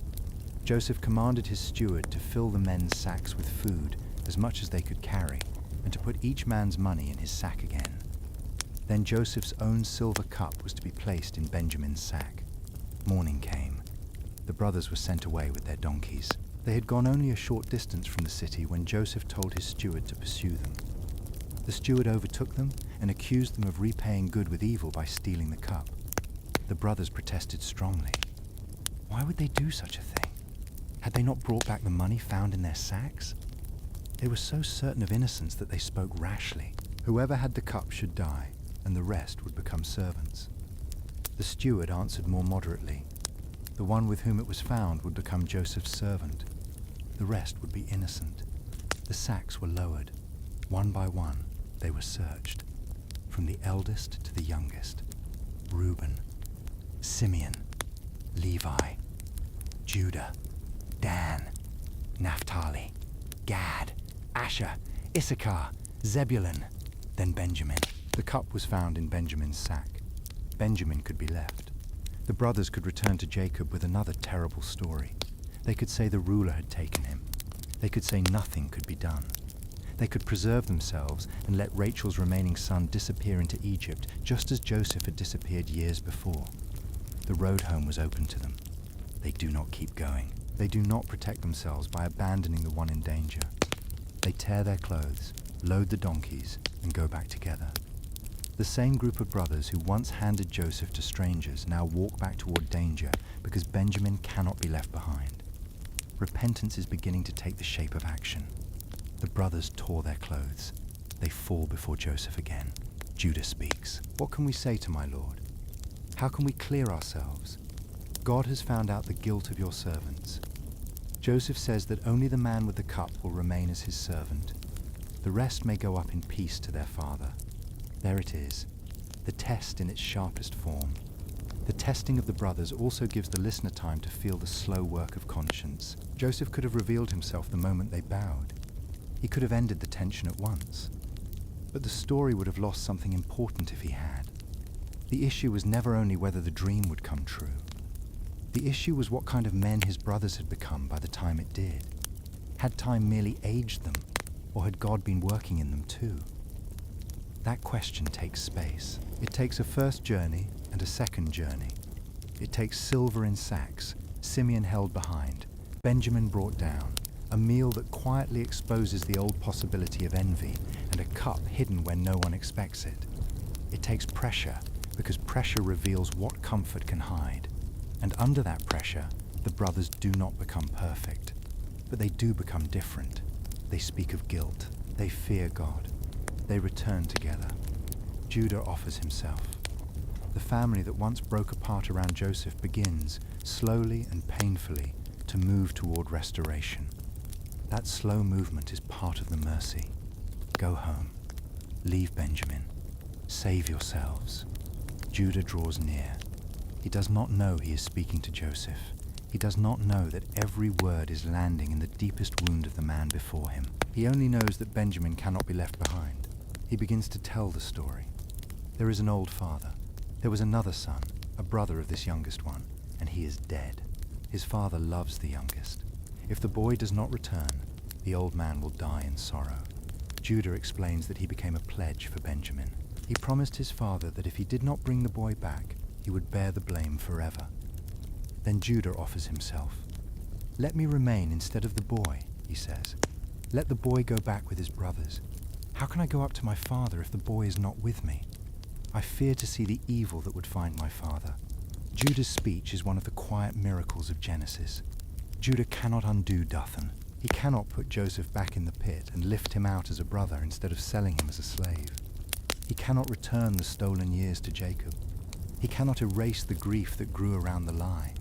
Joseph commanded his steward to fill the men's sacks with food, as much as they could carry, and to put each man's money in his sack again. Then Joseph's own silver cup was to be placed in Benjamin's sack. Morning came. The brothers were sent away with their donkeys. They had gone only a short distance from the city when Joseph told his steward to pursue them. The steward overtook them and accused them of repaying good with evil by stealing the cup. The brothers protested strongly. Why would they do such a thing? Had they not brought back the money found in their sacks? They were so certain of innocence that they spoke rashly. Whoever had the cup should die, and the rest would become servants. The steward answered more moderately. The one with whom it was found would become Joseph's servant. The rest would be innocent. The sacks were lowered. One by one, they were searched. From the eldest to the youngest. Reuben, Simeon, Levi, Judah, Dan, Naphtali, Gad, Asher, Issachar, Zebulun, then Benjamin. The cup was found in Benjamin's sack. Benjamin could be left. The brothers could return to Jacob with another terrible story. They could say the ruler had taken him. They could say nothing could be done. They could preserve themselves and let Rachel's remaining son disappear into Egypt, just as Joseph had disappeared years before. The road home was open to them. They do not keep going. They do not protect themselves by abandoning the one in danger. They tear their clothes, load the donkeys, and go back together. The same group of brothers who once handed Joseph to strangers now walk back toward danger because Benjamin cannot be left behind. Repentance is beginning to take the shape of action. The brothers tore their clothes. They fall before Joseph again. Judah speaks. "What can we say to my lord? How can we clear ourselves? God has found out the guilt of your servants." Joseph says that only the man with the cup will remain as his servant. The rest may go up in peace to their father. There it is, the test in its sharpest form. The testing of the brothers also gives the listener time to feel the slow work of conscience. Joseph could have revealed himself the moment they bowed. He could have ended the tension at once. But the story would have lost something important if he had. The issue was never only whether the dream would come true. The issue was what kind of men his brothers had become by the time it did. Had time merely aged them, or had God been working in them too? That question takes space. It takes a first journey and a second journey. It takes silver in sacks, Simeon held behind, Benjamin brought down, a meal that quietly exposes the old possibility of envy, and a cup hidden when no one expects it. It takes pressure, because pressure reveals what comfort can hide. And under that pressure, the brothers do not become perfect, but they do become different. They speak of guilt. They fear God. They return together. Judah offers himself. The family that once broke apart around Joseph begins, slowly and painfully, to move toward restoration. That slow movement is part of the mercy. Go home. Leave Benjamin. Save yourselves. Judah draws near. He does not know he is speaking to Joseph. He does not know that every word is landing in the deepest wound of the man before him. He only knows that Benjamin cannot be left behind. He begins to tell the story. There is an old father. There was another son, a brother of this youngest one, and he is dead. His father loves the youngest. If the boy does not return, the old man will die in sorrow. Judah explains that he became a pledge for Benjamin. He promised his father that if he did not bring the boy back, he would bear the blame forever. Then Judah offers himself. "Let me remain instead of the boy," he says. "Let the boy go back with his brothers. How can I go up to my father if the boy is not with me? I fear to see the evil that would find my father." Judah's speech is one of the quiet miracles of Genesis. Judah cannot undo Dothan. He cannot put Joseph back in the pit and lift him out as a brother instead of selling him as a slave. He cannot return the stolen years to Jacob. He cannot erase the grief that grew around the lie.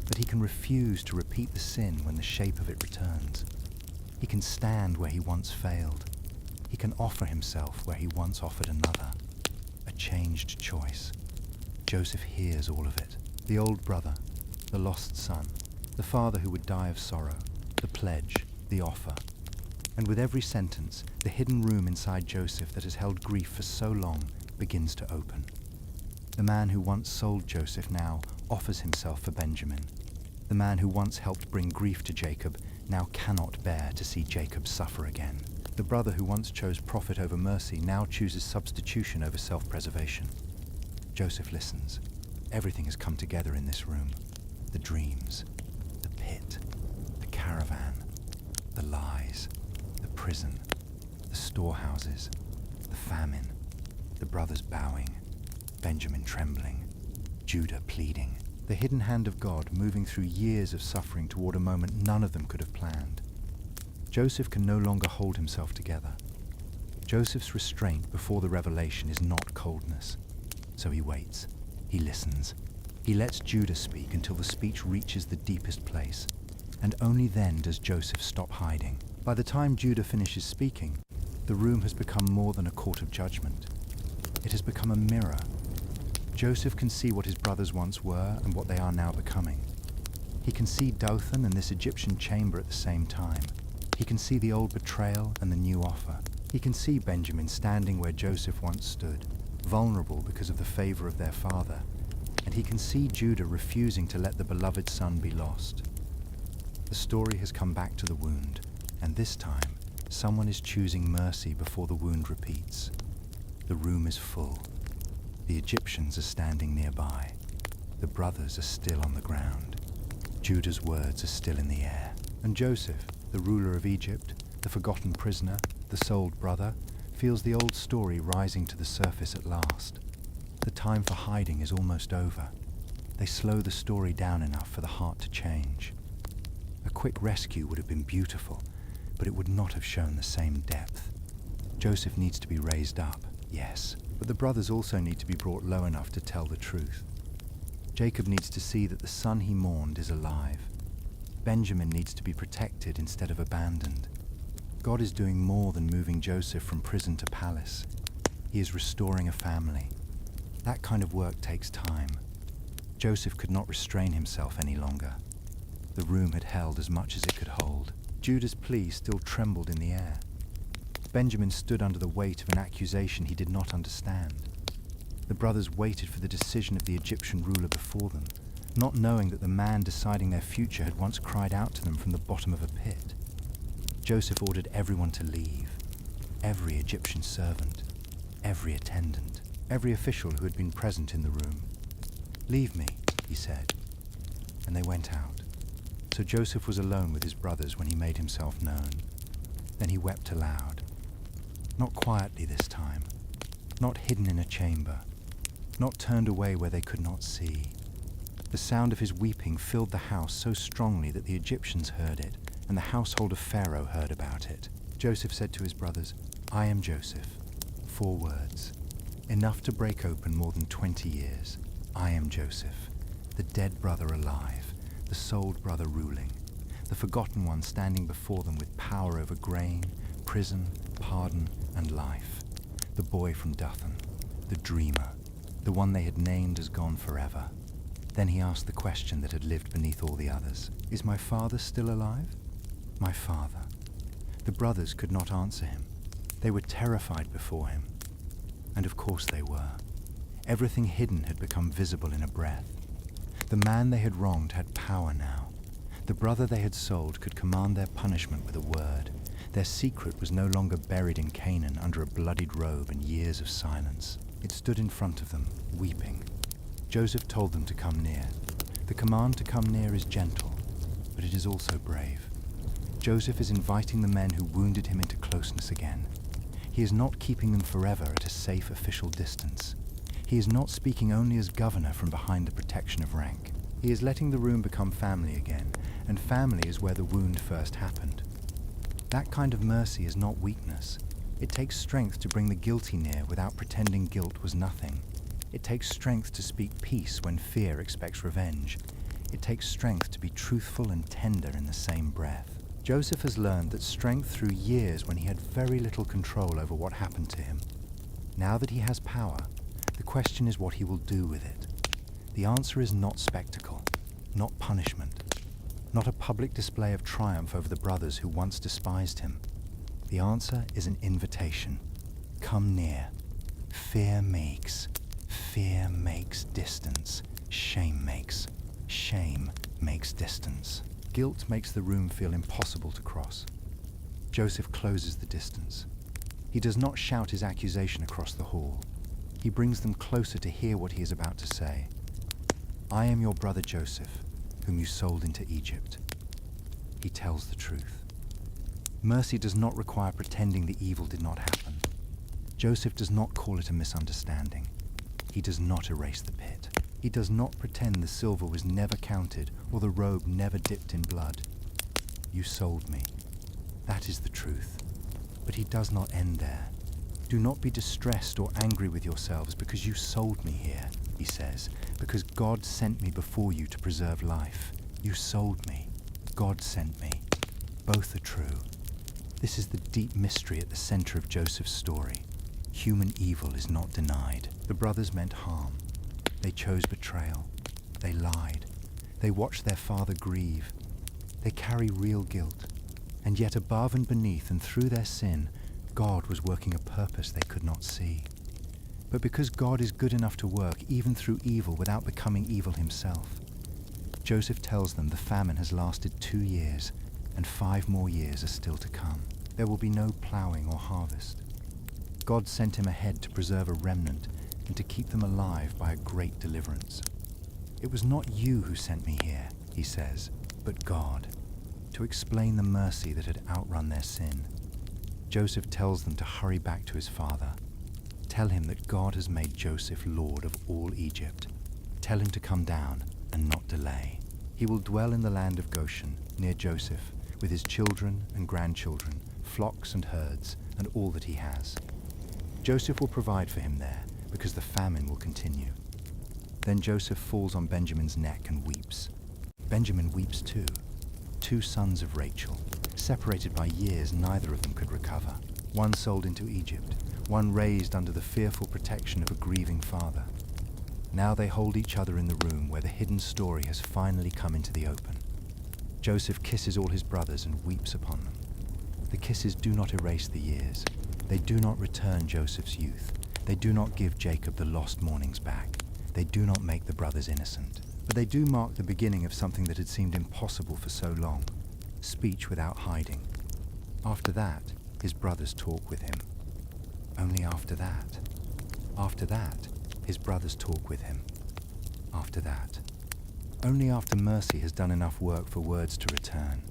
But he can refuse to repeat the sin when the shape of it returns. He can stand where he once failed. He can offer himself where he once offered another. A changed choice. Joseph hears all of it. The old brother, the lost son, the father who would die of sorrow, the pledge, the offer. And with every sentence, the hidden room inside Joseph that has held grief for so long begins to open. The man who once sold Joseph now offers himself for Benjamin. The man who once helped bring grief to Jacob now cannot bear to see Jacob suffer again. The brother who once chose profit over mercy now chooses substitution over self-preservation. Joseph listens. Everything has come together in this room. The dreams, the pit, the caravan, the lies, the prison, the storehouses, the famine, the brothers bowing, Benjamin trembling, Judah pleading. The hidden hand of God moving through years of suffering toward a moment none of them could have planned. Joseph can no longer hold himself together. Joseph's restraint before the revelation is not coldness. So he waits. He listens. He lets Judah speak until the speech reaches the deepest place. And only then does Joseph stop hiding. By the time Judah finishes speaking, the room has become more than a court of judgment. It has become a mirror. Joseph can see what his brothers once were and what they are now becoming. He can see Dothan and this Egyptian chamber at the same time. He can see the old betrayal and the new offer. He can see Benjamin standing where Joseph once stood, vulnerable because of the favor of their father. And he can see Judah refusing to let the beloved son be lost. The story has come back to the wound, and this time, Someone is choosing mercy before the wound repeats. The room is full. The Egyptians are standing nearby. The brothers are still on the ground. Judah's words are still in the air. And Joseph, the ruler of Egypt, the forgotten prisoner, the sold brother, feels the old story rising to the surface at last. The time for hiding is almost over. They slow the story down enough for the heart to change. A quick rescue would have been beautiful, but it would not have shown the same depth. Joseph needs to be raised up, yes, but the brothers also need to be brought low enough to tell the truth. Jacob needs to see that the son he mourned is alive. Benjamin needs to be protected instead of abandoned. God is doing more than moving Joseph from prison to palace. He is restoring a family. That kind of work takes time. Joseph could not restrain himself any longer. The room had held as much as it could hold. Judah's plea still trembled in the air. Benjamin stood under the weight of an accusation he did not understand. The brothers waited for the decision of the Egyptian ruler before them, not knowing that the man deciding their future had once cried out to them from the bottom of a pit. Joseph ordered everyone to leave. Every Egyptian servant, every attendant, every official who had been present in the room. "Leave me," he said, and they went out. So Joseph was alone with his brothers when he made himself known. Then he wept aloud. Not quietly this time, not hidden in a chamber, not turned away where they could not see. The sound of his weeping filled the house so strongly that the Egyptians heard it, and the household of Pharaoh heard about it. Joseph said to his brothers, "I am Joseph." 4 words, enough to break open more than 20 years. I am Joseph, the dead brother alive, the sold brother ruling, the forgotten one standing before them with power over grain, prison, pardon, and life. The boy from Dothan, the dreamer, the one they had named as gone forever. Then he asked the question that had lived beneath all the others. "Is my father still alive?" My father. The brothers could not answer him. They were terrified before him. And of course they were. Everything hidden had become visible in a breath. The man they had wronged had power now. The brother they had sold could command their punishment with a word. Their secret was no longer buried in Canaan under a bloodied robe and years of silence. It stood in front of them, weeping. Joseph told them to come near. The command to come near is gentle, but it is also brave. Joseph is inviting the men who wounded him into closeness again. He is not keeping them forever at a safe official distance. He is not speaking only as governor from behind the protection of rank. He is letting the room become family again, and family is where the wound first happened. That kind of mercy is not weakness. It takes strength to bring the guilty near without pretending guilt was nothing. It takes strength to speak peace when fear expects revenge. It takes strength to be truthful and tender in the same breath. Joseph has learned that strength through years when he had very little control over what happened to him. Now that he has power, the question is what he will do with it. The answer is not spectacle, not punishment, not a public display of triumph over the brothers who once despised him. The answer is an invitation. Come near. Fear makes distance. Shame makes distance. Guilt makes the room feel impossible to cross. Joseph closes the distance. He does not shout his accusation across the hall. He brings them closer to hear what he is about to say. I am your brother Joseph, whom you sold into Egypt. He tells the truth. Mercy does not require pretending the evil did not happen. Joseph does not call it a misunderstanding. He does not erase the pit. He does not pretend the silver was never counted or the robe never dipped in blood. You sold me. That is the truth. But he does not end there. Do not be distressed or angry with yourselves because you sold me here, he says, because God sent me before you to preserve life. You sold me. God sent me. Both are true. This is the deep mystery at the center of Joseph's story. Human evil is not denied. The brothers meant harm. They chose betrayal. They lied. They watched their father grieve. They carry real guilt. And yet above and beneath and through their sin, God was working a purpose they could not see. But because God is good enough to work even through evil without becoming evil himself, Joseph tells them the famine has lasted 2 years and 5 more years are still to come. There will be no plowing or harvest. God sent him ahead to preserve a remnant and to keep them alive by a great deliverance. It was not you who sent me here, he says, but God, to explain the mercy that had outrun their sin. Joseph tells them to hurry back to his father. Tell him that God has made Joseph Lord of all Egypt. Tell him to come down and not delay. He will dwell in the land of Goshen, near Joseph, with his children and grandchildren, flocks and herds, and all that he has. Joseph will provide for him there, because the famine will continue. Then Joseph falls on Benjamin's neck and weeps. Benjamin weeps too. 2 sons of Rachel, separated by years neither of them could recover. One sold into Egypt, one raised under the fearful protection of a grieving father. Now they hold each other in the room where the hidden story has finally come into the open. Joseph kisses all his brothers and weeps upon them. The kisses do not erase the years. They do not return Joseph's youth. They do not give Jacob the lost mornings back. They do not make the brothers innocent. But they do mark the beginning of something that had seemed impossible for so long. Speech without hiding. After that, his brothers talk with him. Only after that. After that, his brothers talk with him. After that. Only after mercy has done enough work for words to return.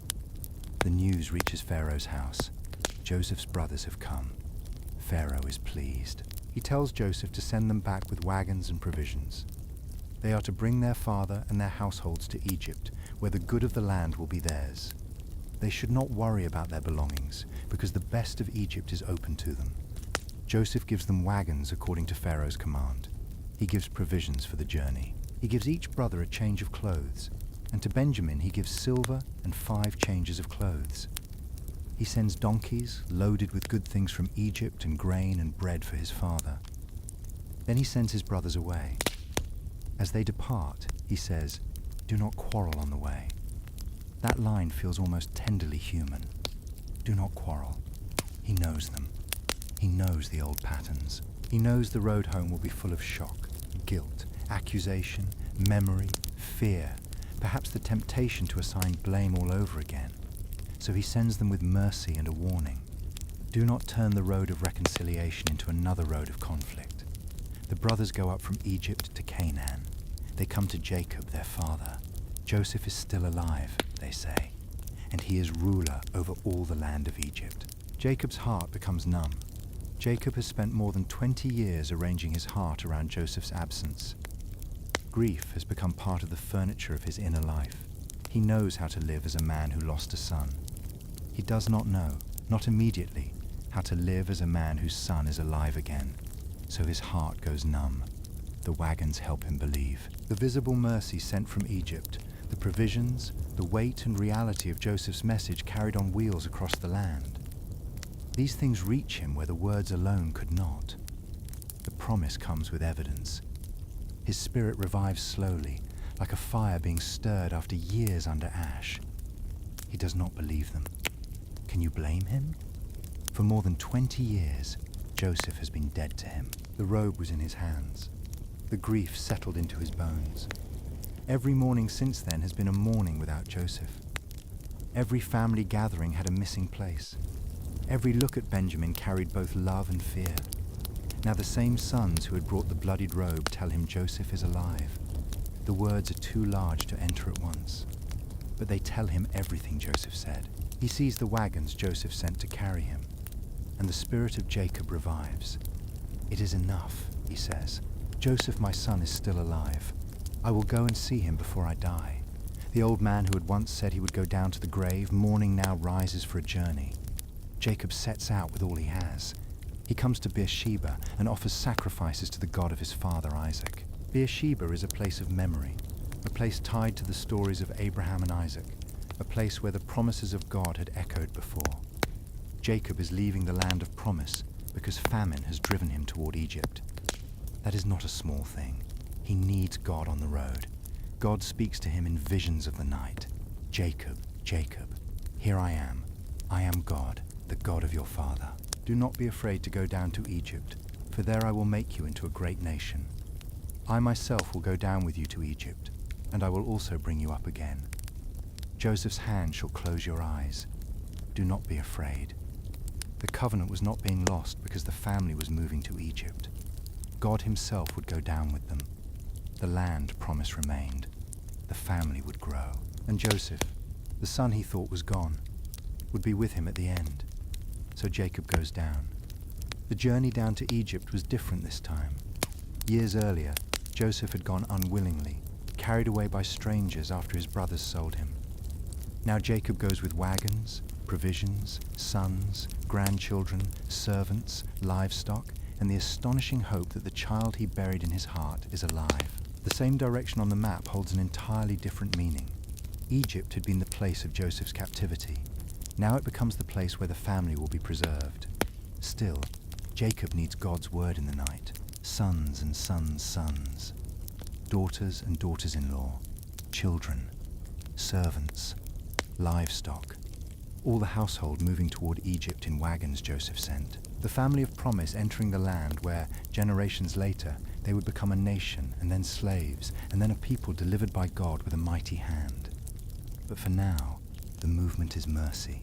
The news reaches Pharaoh's house. Joseph's brothers have come. Pharaoh is pleased. He tells Joseph to send them back with wagons and provisions. They are to bring their father and their households to Egypt, where the good of the land will be theirs. They should not worry about their belongings, because the best of Egypt is open to them. Joseph gives them wagons according to Pharaoh's command. He gives provisions for the journey. He gives each brother a change of clothes, and to Benjamin he gives silver and 5 changes of clothes. He sends donkeys loaded with good things from Egypt and grain and bread for his father. Then he sends his brothers away. As they depart, he says, "Do not quarrel on the way." That line feels almost tenderly human. Do not quarrel. He knows them. He knows the old patterns. He knows the road home will be full of shock, guilt, accusation, memory, fear, perhaps the temptation to assign blame all over again. So he sends them with mercy and a warning. Do not turn the road of reconciliation into another road of conflict. The brothers go up from Egypt to Canaan. They come to Jacob, their father. Joseph is still alive, they say, and he is ruler over all the land of Egypt. Jacob's heart becomes numb. Jacob has spent more than 20 years arranging his heart around Joseph's absence. Grief has become part of the furniture of his inner life. He knows how to live as a man who lost a son. He does not know, not immediately, how to live as a man whose son is alive again. So his heart goes numb. The wagons help him believe. The visible mercy sent from Egypt, the provisions, the weight and reality of Joseph's message carried on wheels across the land. These things reach him where the words alone could not. The promise comes with evidence. His spirit revives slowly, like a fire being stirred after years under ash. He does not believe them. Can you blame him? For more than 20 years, Joseph has been dead to him. The robe was in his hands. The grief settled into his bones. Every morning since then has been a morning without Joseph. Every family gathering had a missing place. Every look at Benjamin carried both love and fear. Now the same sons who had brought the bloodied robe tell him Joseph is alive. The words are too large to enter at once. But they tell him everything Joseph said. He sees the wagons Joseph sent to carry him, and the spirit of Jacob revives. "It is enough," he says. "Joseph, my son, is still alive. I will go and see him before I die." The old man who had once said he would go down to the grave, mourning now rises for a journey. Jacob sets out with all he has. He comes to Beersheba and offers sacrifices to the God of his father Isaac. Beersheba is a place of memory, a place tied to the stories of Abraham and Isaac, a place where the promises of God had echoed before. Jacob is leaving the land of promise because famine has driven him toward Egypt. That is not a small thing. He needs God on the road. God speaks to him in visions of the night. "Jacob, Jacob, here I am. I am God, the God of your father. Do not be afraid to go down to Egypt, for there I will make you into a great nation. I myself will go down with you to Egypt, and I will also bring you up again. Joseph's hand shall close your eyes. Do not be afraid. The covenant was not being lost because the family was moving to Egypt. God himself would go down with them. The land promise remained. The family would grow. And Joseph, the son he thought was gone, would be with him at the end. So Jacob goes down. The journey down to Egypt was different this time. Years earlier, Joseph had gone unwillingly, carried away by strangers after his brothers sold him. Now Jacob goes with wagons, provisions, sons, grandchildren, servants, livestock, and the astonishing hope that the child he buried in his heart is alive. The same direction on the map holds an entirely different meaning. Egypt had been the place of Joseph's captivity. Now it becomes the place where the family will be preserved. Still, Jacob needs God's word in the night. Sons and sons' sons. Daughters and daughters-in-law. Children. Servants. Livestock. All the household moving toward Egypt in wagons Joseph sent. The family of promise entering the land where, generations later, they would become a nation and then slaves and then a people delivered by God with a mighty hand. But for now, the movement is mercy.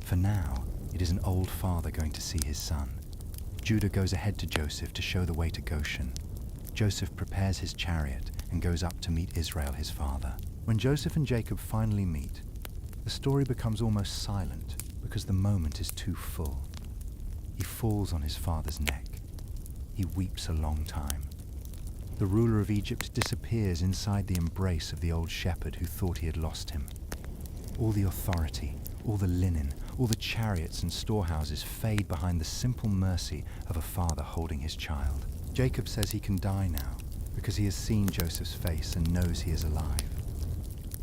For now, it is an old father going to see his son. Judah goes ahead to Joseph to show the way to Goshen. Joseph prepares his chariot and goes up to meet Israel, his father. When Joseph and Jacob finally meet, the story becomes almost silent because the moment is too full. He falls on his father's neck. He weeps a long time. The ruler of Egypt disappears inside the embrace of the old shepherd who thought he had lost him. All the authority, all the linen, all the chariots and storehouses fade behind the simple mercy of a father holding his child. Jacob says he can die now because he has seen Joseph's face and knows he is alive.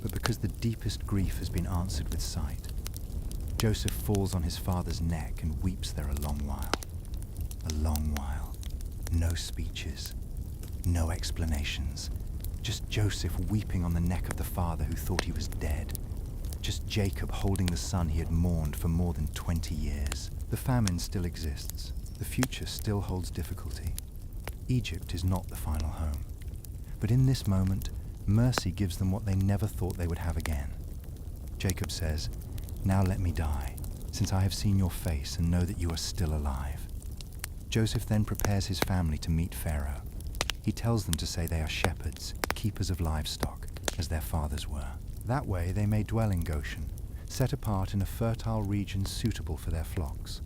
But because the deepest grief has been answered with sight, Joseph falls on his father's neck and weeps there a long while. A long while. No speeches. No explanations. Just Joseph weeping on the neck of the father who thought he was dead. Just Jacob holding the son he had mourned for more than 20 years. The famine still exists. The future still holds difficulty. Egypt is not the final home. But in this moment, mercy gives them what they never thought they would have again. Jacob says, "Now let me die, since I have seen your face and know that you are still alive." Joseph then prepares his family to meet Pharaoh. He tells them to say they are shepherds, keepers of livestock, as their fathers were. That way they may dwell in Goshen, set apart in a fertile region suitable for their flocks.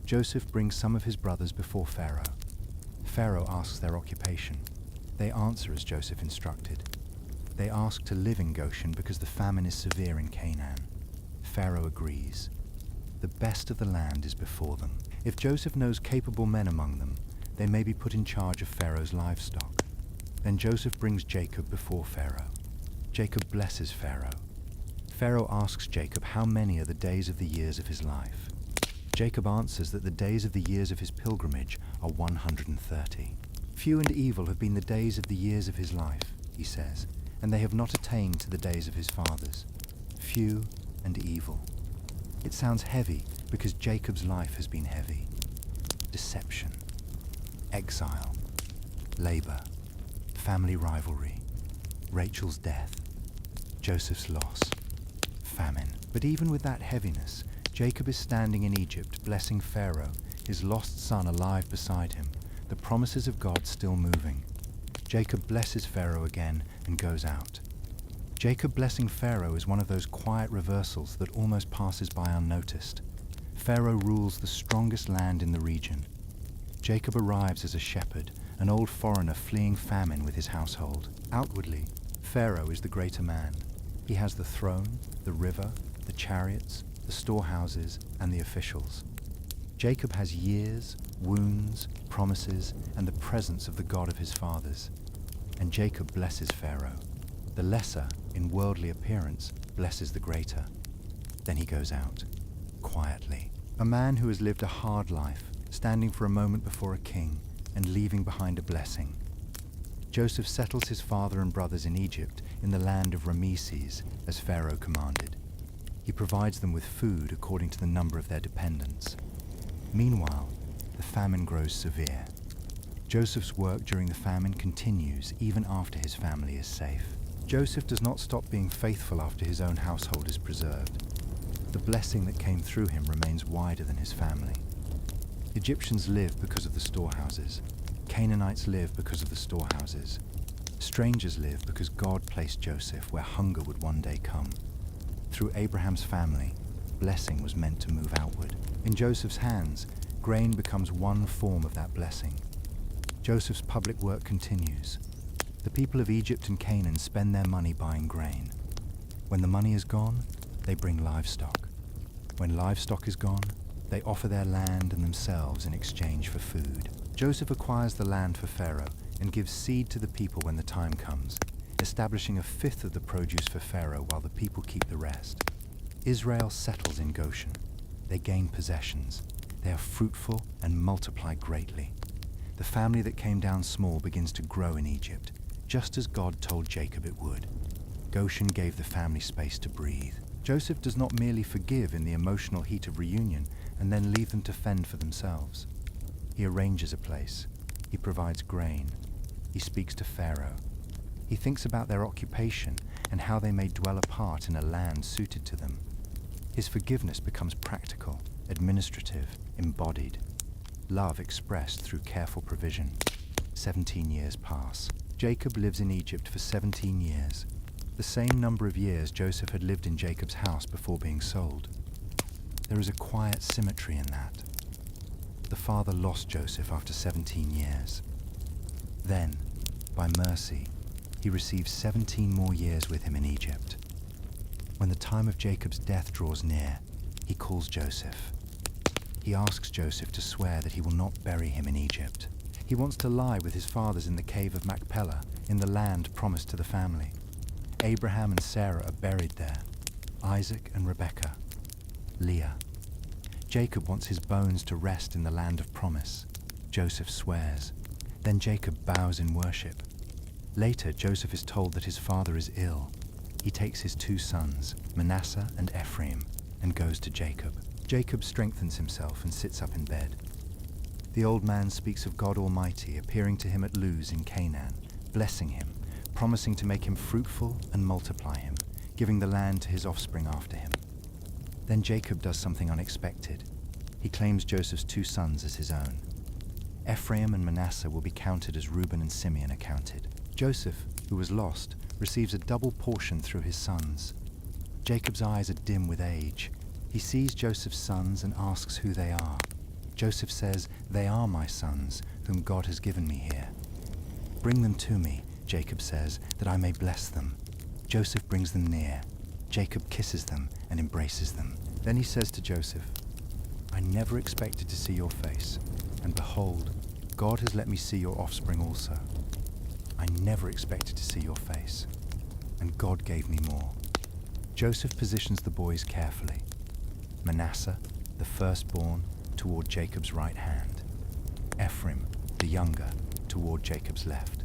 Joseph brings some of his brothers before Pharaoh. Pharaoh asks their occupation. They answer as Joseph instructed. They ask to live in Goshen because the famine is severe in Canaan. Pharaoh agrees. The best of the land is before them. If Joseph knows capable men among them, they may be put in charge of Pharaoh's livestock. Then Joseph brings Jacob before Pharaoh. Jacob blesses Pharaoh. Pharaoh asks Jacob how many are the days of the years of his life. Jacob answers that the days of the years of his pilgrimage are 130. Few and evil have been the days of the years of his life, he says, and they have not attained to the days of his fathers. Few and evil. It sounds heavy because Jacob's life has been heavy. Deception, exile, labor, family rivalry, Rachel's death, Joseph's loss, famine. But even with that heaviness, Jacob is standing in Egypt, blessing Pharaoh, his lost son alive beside him, the promises of God still moving. Jacob blesses Pharaoh again and goes out. Jacob blessing Pharaoh is one of those quiet reversals that almost passes by unnoticed. Pharaoh rules the strongest land in the region. Jacob arrives as a shepherd, an old foreigner fleeing famine with his household. Outwardly, Pharaoh is the greater man. He has the throne, the river, the chariots, the storehouses, and the officials. Jacob has years, wounds, promises, and the presence of the God of his fathers. And Jacob blesses Pharaoh. The lesser, in worldly appearance, blesses the greater. Then he goes out, quietly. A man who has lived a hard life, standing for a moment before a king, and leaving behind a blessing. Joseph settles his father and brothers in Egypt, in the land of Rameses, as Pharaoh commanded. He provides them with food according to the number of their dependents. Meanwhile, the famine grows severe. Joseph's work during the famine continues even after his family is safe. Joseph does not stop being faithful after his own household is preserved. the blessing that came through him remains wider than his family. Egyptians live because of the storehouses. Canaanites live because of the storehouses. Strangers live because God placed Joseph where hunger would one day come. Through Abraham's family, blessing was meant to move outward. In Joseph's hands, grain becomes one form of that blessing. Joseph's public work continues. The people of Egypt and Canaan spend their money buying grain. When the money is gone, they bring livestock. When livestock is gone, they offer their land and themselves in exchange for food. Joseph acquires the land for Pharaoh and gives seed to the people when the time comes, establishing a fifth of the produce for Pharaoh while the people keep the rest. Israel settles in Goshen. They gain possessions. They are fruitful and multiply greatly. The family that came down small begins to grow in Egypt, just as God told Jacob it would. Goshen gave the family space to breathe. Joseph does not merely forgive in the emotional heat of reunion and then leave them to fend for themselves. He arranges a place. He provides grain. He speaks to Pharaoh. He thinks about their occupation and how they may dwell apart in a land suited to them. His forgiveness becomes practical, administrative, embodied. Love expressed through careful provision. 17 years pass. Jacob lives in Egypt for 17 years. The same number of years Joseph had lived in Jacob's house before being sold. There is a quiet symmetry in that. The father lost Joseph after 17 years. Then, by mercy, he receives 17 more years with him in Egypt. When the time of Jacob's death draws near, he calls Joseph. He asks Joseph to swear that he will not bury him in Egypt. He wants to lie with his fathers in the cave of Machpelah, in the land promised to the family. Abraham and Sarah are buried there, Isaac and Rebekah, Leah. Jacob wants his bones to rest in the land of promise. Joseph swears. Then Jacob bows in worship. Later, Joseph is told that his father is ill. He takes his two sons, Manasseh and Ephraim, and goes to Jacob. Jacob strengthens himself and sits up in bed. The old man speaks of God Almighty appearing to him at Luz in Canaan, blessing him, promising to make him fruitful and multiply him, giving the land to his offspring after him. Then Jacob does something unexpected. He claims Joseph's two sons as his own. Ephraim and Manasseh will be counted as Reuben and Simeon are counted. Joseph, who was lost, receives a double portion through his sons. Jacob's eyes are dim with age. He sees Joseph's sons and asks who they are. Joseph says, "They are my sons, whom God has given me here." "Bring them to me," Jacob says, "that I may bless them." Joseph brings them near. Jacob kisses them and embraces them. Then he says to Joseph, "I never expected to see your face, and behold, God has let me see your offspring also. I never expected to see your face, and God gave me more." Joseph positions the boys carefully. Manasseh, the firstborn, toward Jacob's right hand. Ephraim, the younger, toward Jacob's left.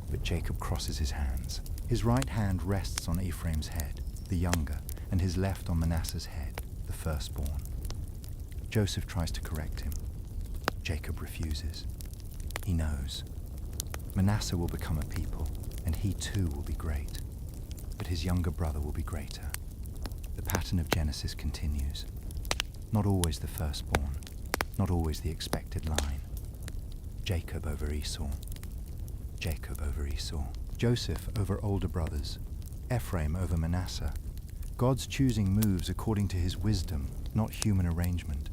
But Jacob crosses his hands. His right hand rests on Ephraim's head, the younger, and his left on Manasseh's head, the firstborn. Joseph tries to correct him. Jacob refuses. He knows. Manasseh will become a people, and he too will be great. But his younger brother will be greater. The pattern of Genesis continues. Not always the firstborn, not always the expected line. Jacob over Esau. Jacob over Esau. Joseph over older brothers. Ephraim over Manasseh. God's choosing moves according to his wisdom, not human arrangement.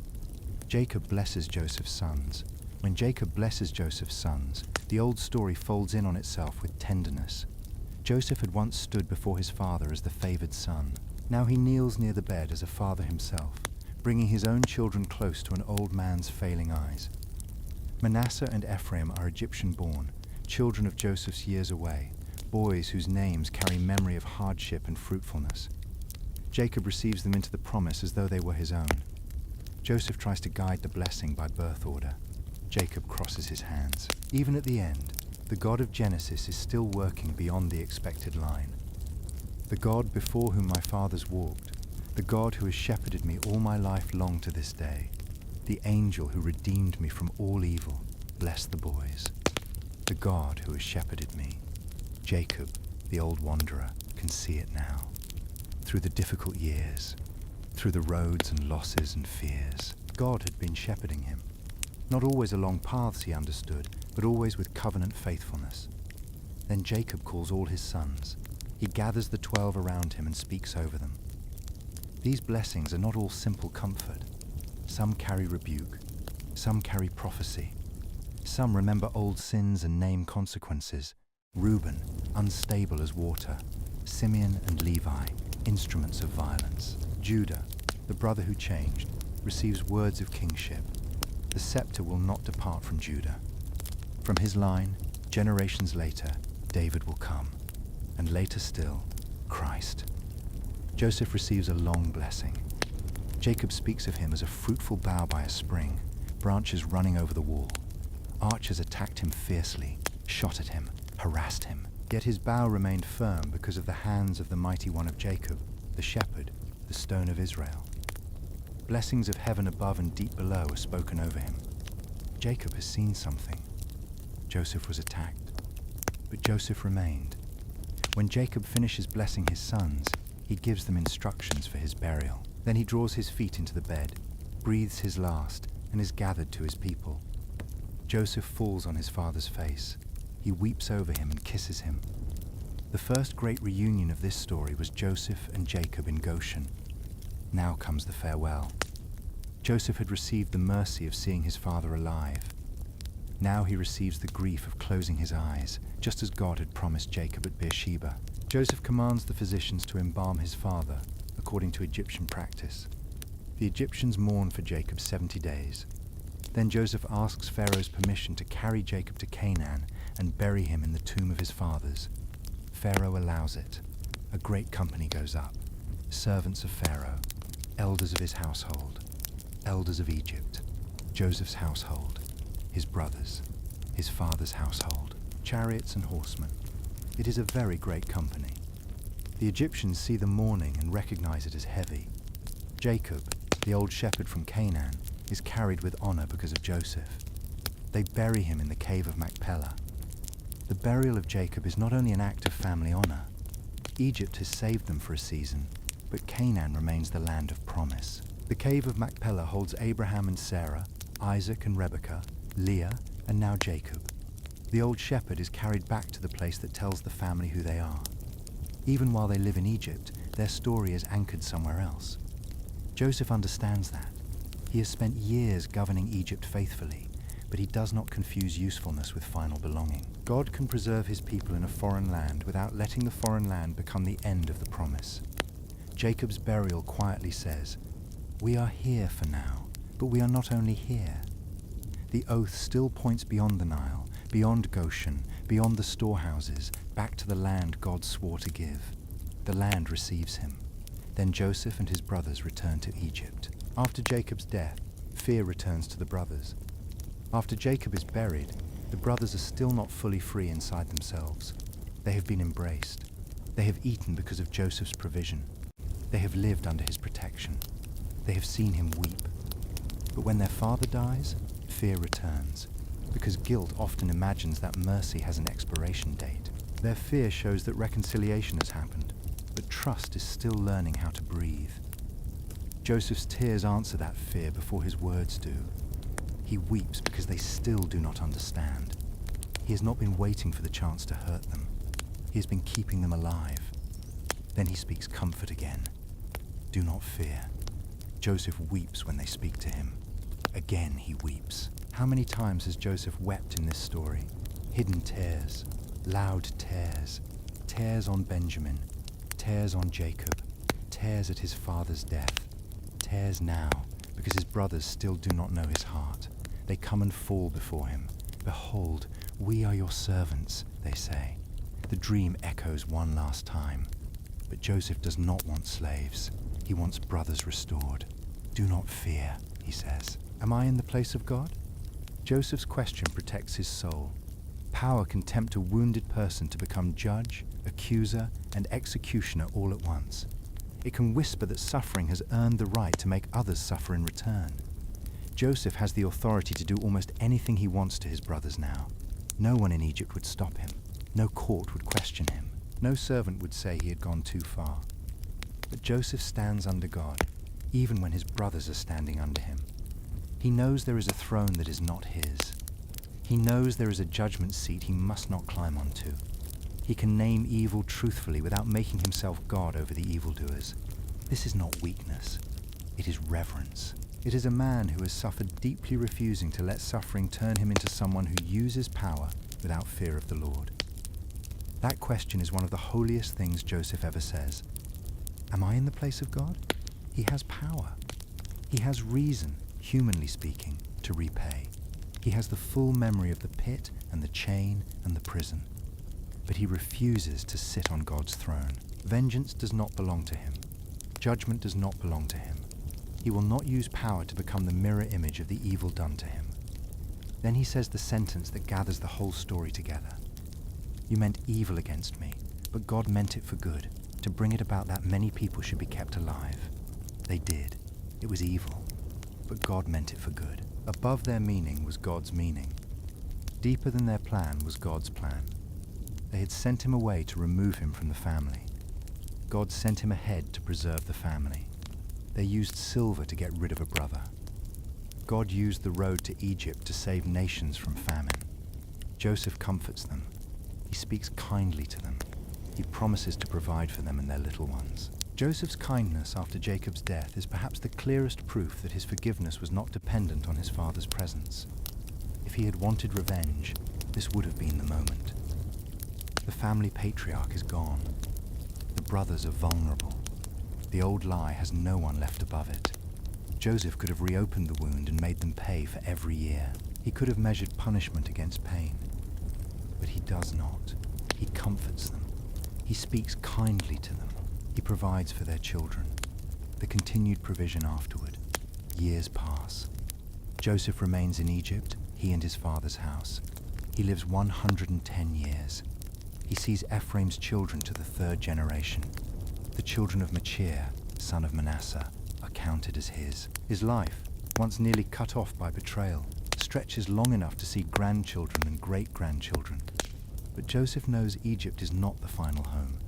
Jacob blesses Joseph's sons. When Jacob blesses Joseph's sons, the old story folds in on itself with tenderness. Joseph had once stood before his father as the favored son. Now he kneels near the bed as a father himself, bringing his own children close to an old man's failing eyes. Manasseh and Ephraim are Egyptian-born, children of Joseph's years away, boys whose names carry memory of hardship and fruitfulness. Jacob receives them into the promise as though they were his own. Joseph tries to guide the blessing by birth order. Jacob crosses his hands. Even at the end, the God of Genesis is still working beyond the expected line. The God before whom my fathers walked, the God who has shepherded me all my life long to this day, the angel who redeemed me from all evil, bless the boys. The God who has shepherded me. Jacob, the old wanderer, can see it now. Through the difficult years, through the roads and losses and fears. God had been shepherding him. Not always along paths he understood, but always with covenant faithfulness. Then Jacob calls all his sons. He gathers the 12 around him and speaks over them. These blessings are not all simple comfort. Some carry rebuke. Some carry prophecy. Some remember old sins and name consequences. Reuben, unstable as water. Simeon and Levi, instruments of violence. Judah, the brother who changed, receives words of kingship. The scepter will not depart from Judah. From his line, generations later, David will come, and later still, Christ. Joseph receives a long blessing. Jacob speaks of him as a fruitful bough by a spring, branches running over the wall. Archers attacked him fiercely, shot at him, harassed him. Yet his bough remained firm because of the hands of the mighty one of Jacob, the shepherd, the stone of Israel. Blessings of heaven above and deep below are spoken over him. Jacob has seen something. Joseph was attacked, but Joseph remained. When Jacob finishes blessing his sons, he gives them instructions for his burial. Then he draws his feet into the bed, breathes his last, and is gathered to his people. Joseph falls on his father's face. He weeps over him and kisses him. The first great reunion of this story was Joseph and Jacob in Goshen. Now comes the farewell. Joseph had received the mercy of seeing his father alive. Now he receives the grief of closing his eyes, just as God had promised Jacob at Beersheba. Joseph commands the physicians to embalm his father, according to Egyptian practice. The Egyptians mourn for Jacob 70 days. Then Joseph asks Pharaoh's permission to carry Jacob to Canaan and bury him in the tomb of his fathers. Pharaoh allows it. A great company goes up. Servants of Pharaoh, elders of his household, elders of Egypt, Joseph's household, his brothers, his father's household, chariots and horsemen. It is a very great company. The Egyptians see the mourning and recognize it as heavy. Jacob, the old shepherd from Canaan, is carried with honor because of Joseph. They bury him in the cave of Machpelah. The burial of Jacob is not only an act of family honor. Egypt has saved them for a season, but Canaan remains the land of promise. The cave of Machpelah holds Abraham and Sarah, Isaac and Rebekah, Leah, and now Jacob. The old shepherd is carried back to the place that tells the family who they are. Even while they live in Egypt, their story is anchored somewhere else. Joseph understands that. He has spent years governing Egypt faithfully, but he does not confuse usefulness with final belonging. God can preserve his people in a foreign land without letting the foreign land become the end of the promise. Jacob's burial quietly says, "We are here for now, but we are not only here." The oath still points beyond the Nile, beyond Goshen, beyond the storehouses, back to the land God swore to give. The land receives him. Then Joseph and his brothers return to Egypt. After Jacob's death, fear returns to the brothers. After Jacob is buried, the brothers are still not fully free inside themselves. They have been embraced. They have eaten because of Joseph's provision. They have lived under his protection. They have seen him weep. But when their father dies, fear returns, because guilt often imagines that mercy has an expiration date. Their fear shows that reconciliation has happened, but trust is still learning how to breathe. Joseph's tears answer that fear before his words do. He weeps because they still do not understand. He has not been waiting for the chance to hurt them. He has been keeping them alive. Then he speaks comfort again. Do not fear. Joseph weeps when they speak to him. Again he weeps. How many times has Joseph wept in this story? Hidden tears, loud tears, tears on Benjamin, tears on Jacob, tears at his father's death, tears now because his brothers still do not know his heart. They come and fall before him. Behold, we are your servants, they say. The dream echoes one last time. But Joseph does not want slaves. He wants brothers restored. Do not fear, he says. Am I in the place of God? Joseph's question protects his soul. Power can tempt a wounded person to become judge, accuser, and executioner all at once. It can whisper that suffering has earned the right to make others suffer in return. Joseph has the authority to do almost anything he wants to his brothers now. No one in Egypt would stop him. No court would question him. No servant would say he had gone too far. But Joseph stands under God. even when his brothers are standing under him. He knows there is a throne that is not his. He knows there is a judgment seat he must not climb onto. He can name evil truthfully without making himself God over the evildoers. This is not weakness. It is reverence. It is a man who has suffered deeply, refusing to let suffering turn him into someone who uses power without fear of the Lord. That question is one of the holiest things Joseph ever says. Am I in the place of God? He has power. He has reason, humanly speaking, to repay. He has the full memory of the pit and the chain and the prison. But he refuses to sit on God's throne. Vengeance does not belong to him. Judgment does not belong to him. He will not use power to become the mirror image of the evil done to him. Then he says the sentence that gathers the whole story together. You meant evil against me, but God meant it for good, to bring it about that many people should be kept alive. They did. It was evil, but God meant it for good. Above their meaning was God's meaning. Deeper than their plan was God's plan. They had sent him away to remove him from the family. God sent him ahead to preserve the family. They used silver to get rid of a brother. God used the road to Egypt to save nations from famine. Joseph comforts them. He speaks kindly to them. He promises to provide for them and their little ones. Joseph's kindness after Jacob's death is perhaps the clearest proof that his forgiveness was not dependent on his father's presence. If he had wanted revenge, this would have been the moment. The family patriarch is gone. The brothers are vulnerable. The old lie has no one left above it. Joseph could have reopened the wound and made them pay for every year. He could have measured punishment against pain. But he does not. He comforts them. He speaks kindly to them. He provides for their children. The continued provision afterward. Years pass. Joseph remains in Egypt, he and his father's house. He lives 110 years. He sees Ephraim's children to the third generation. The children of Machir, son of Manasseh, are counted as his. His life, once nearly cut off by betrayal, stretches long enough to see grandchildren and great-grandchildren. But Joseph knows Egypt is not the final home.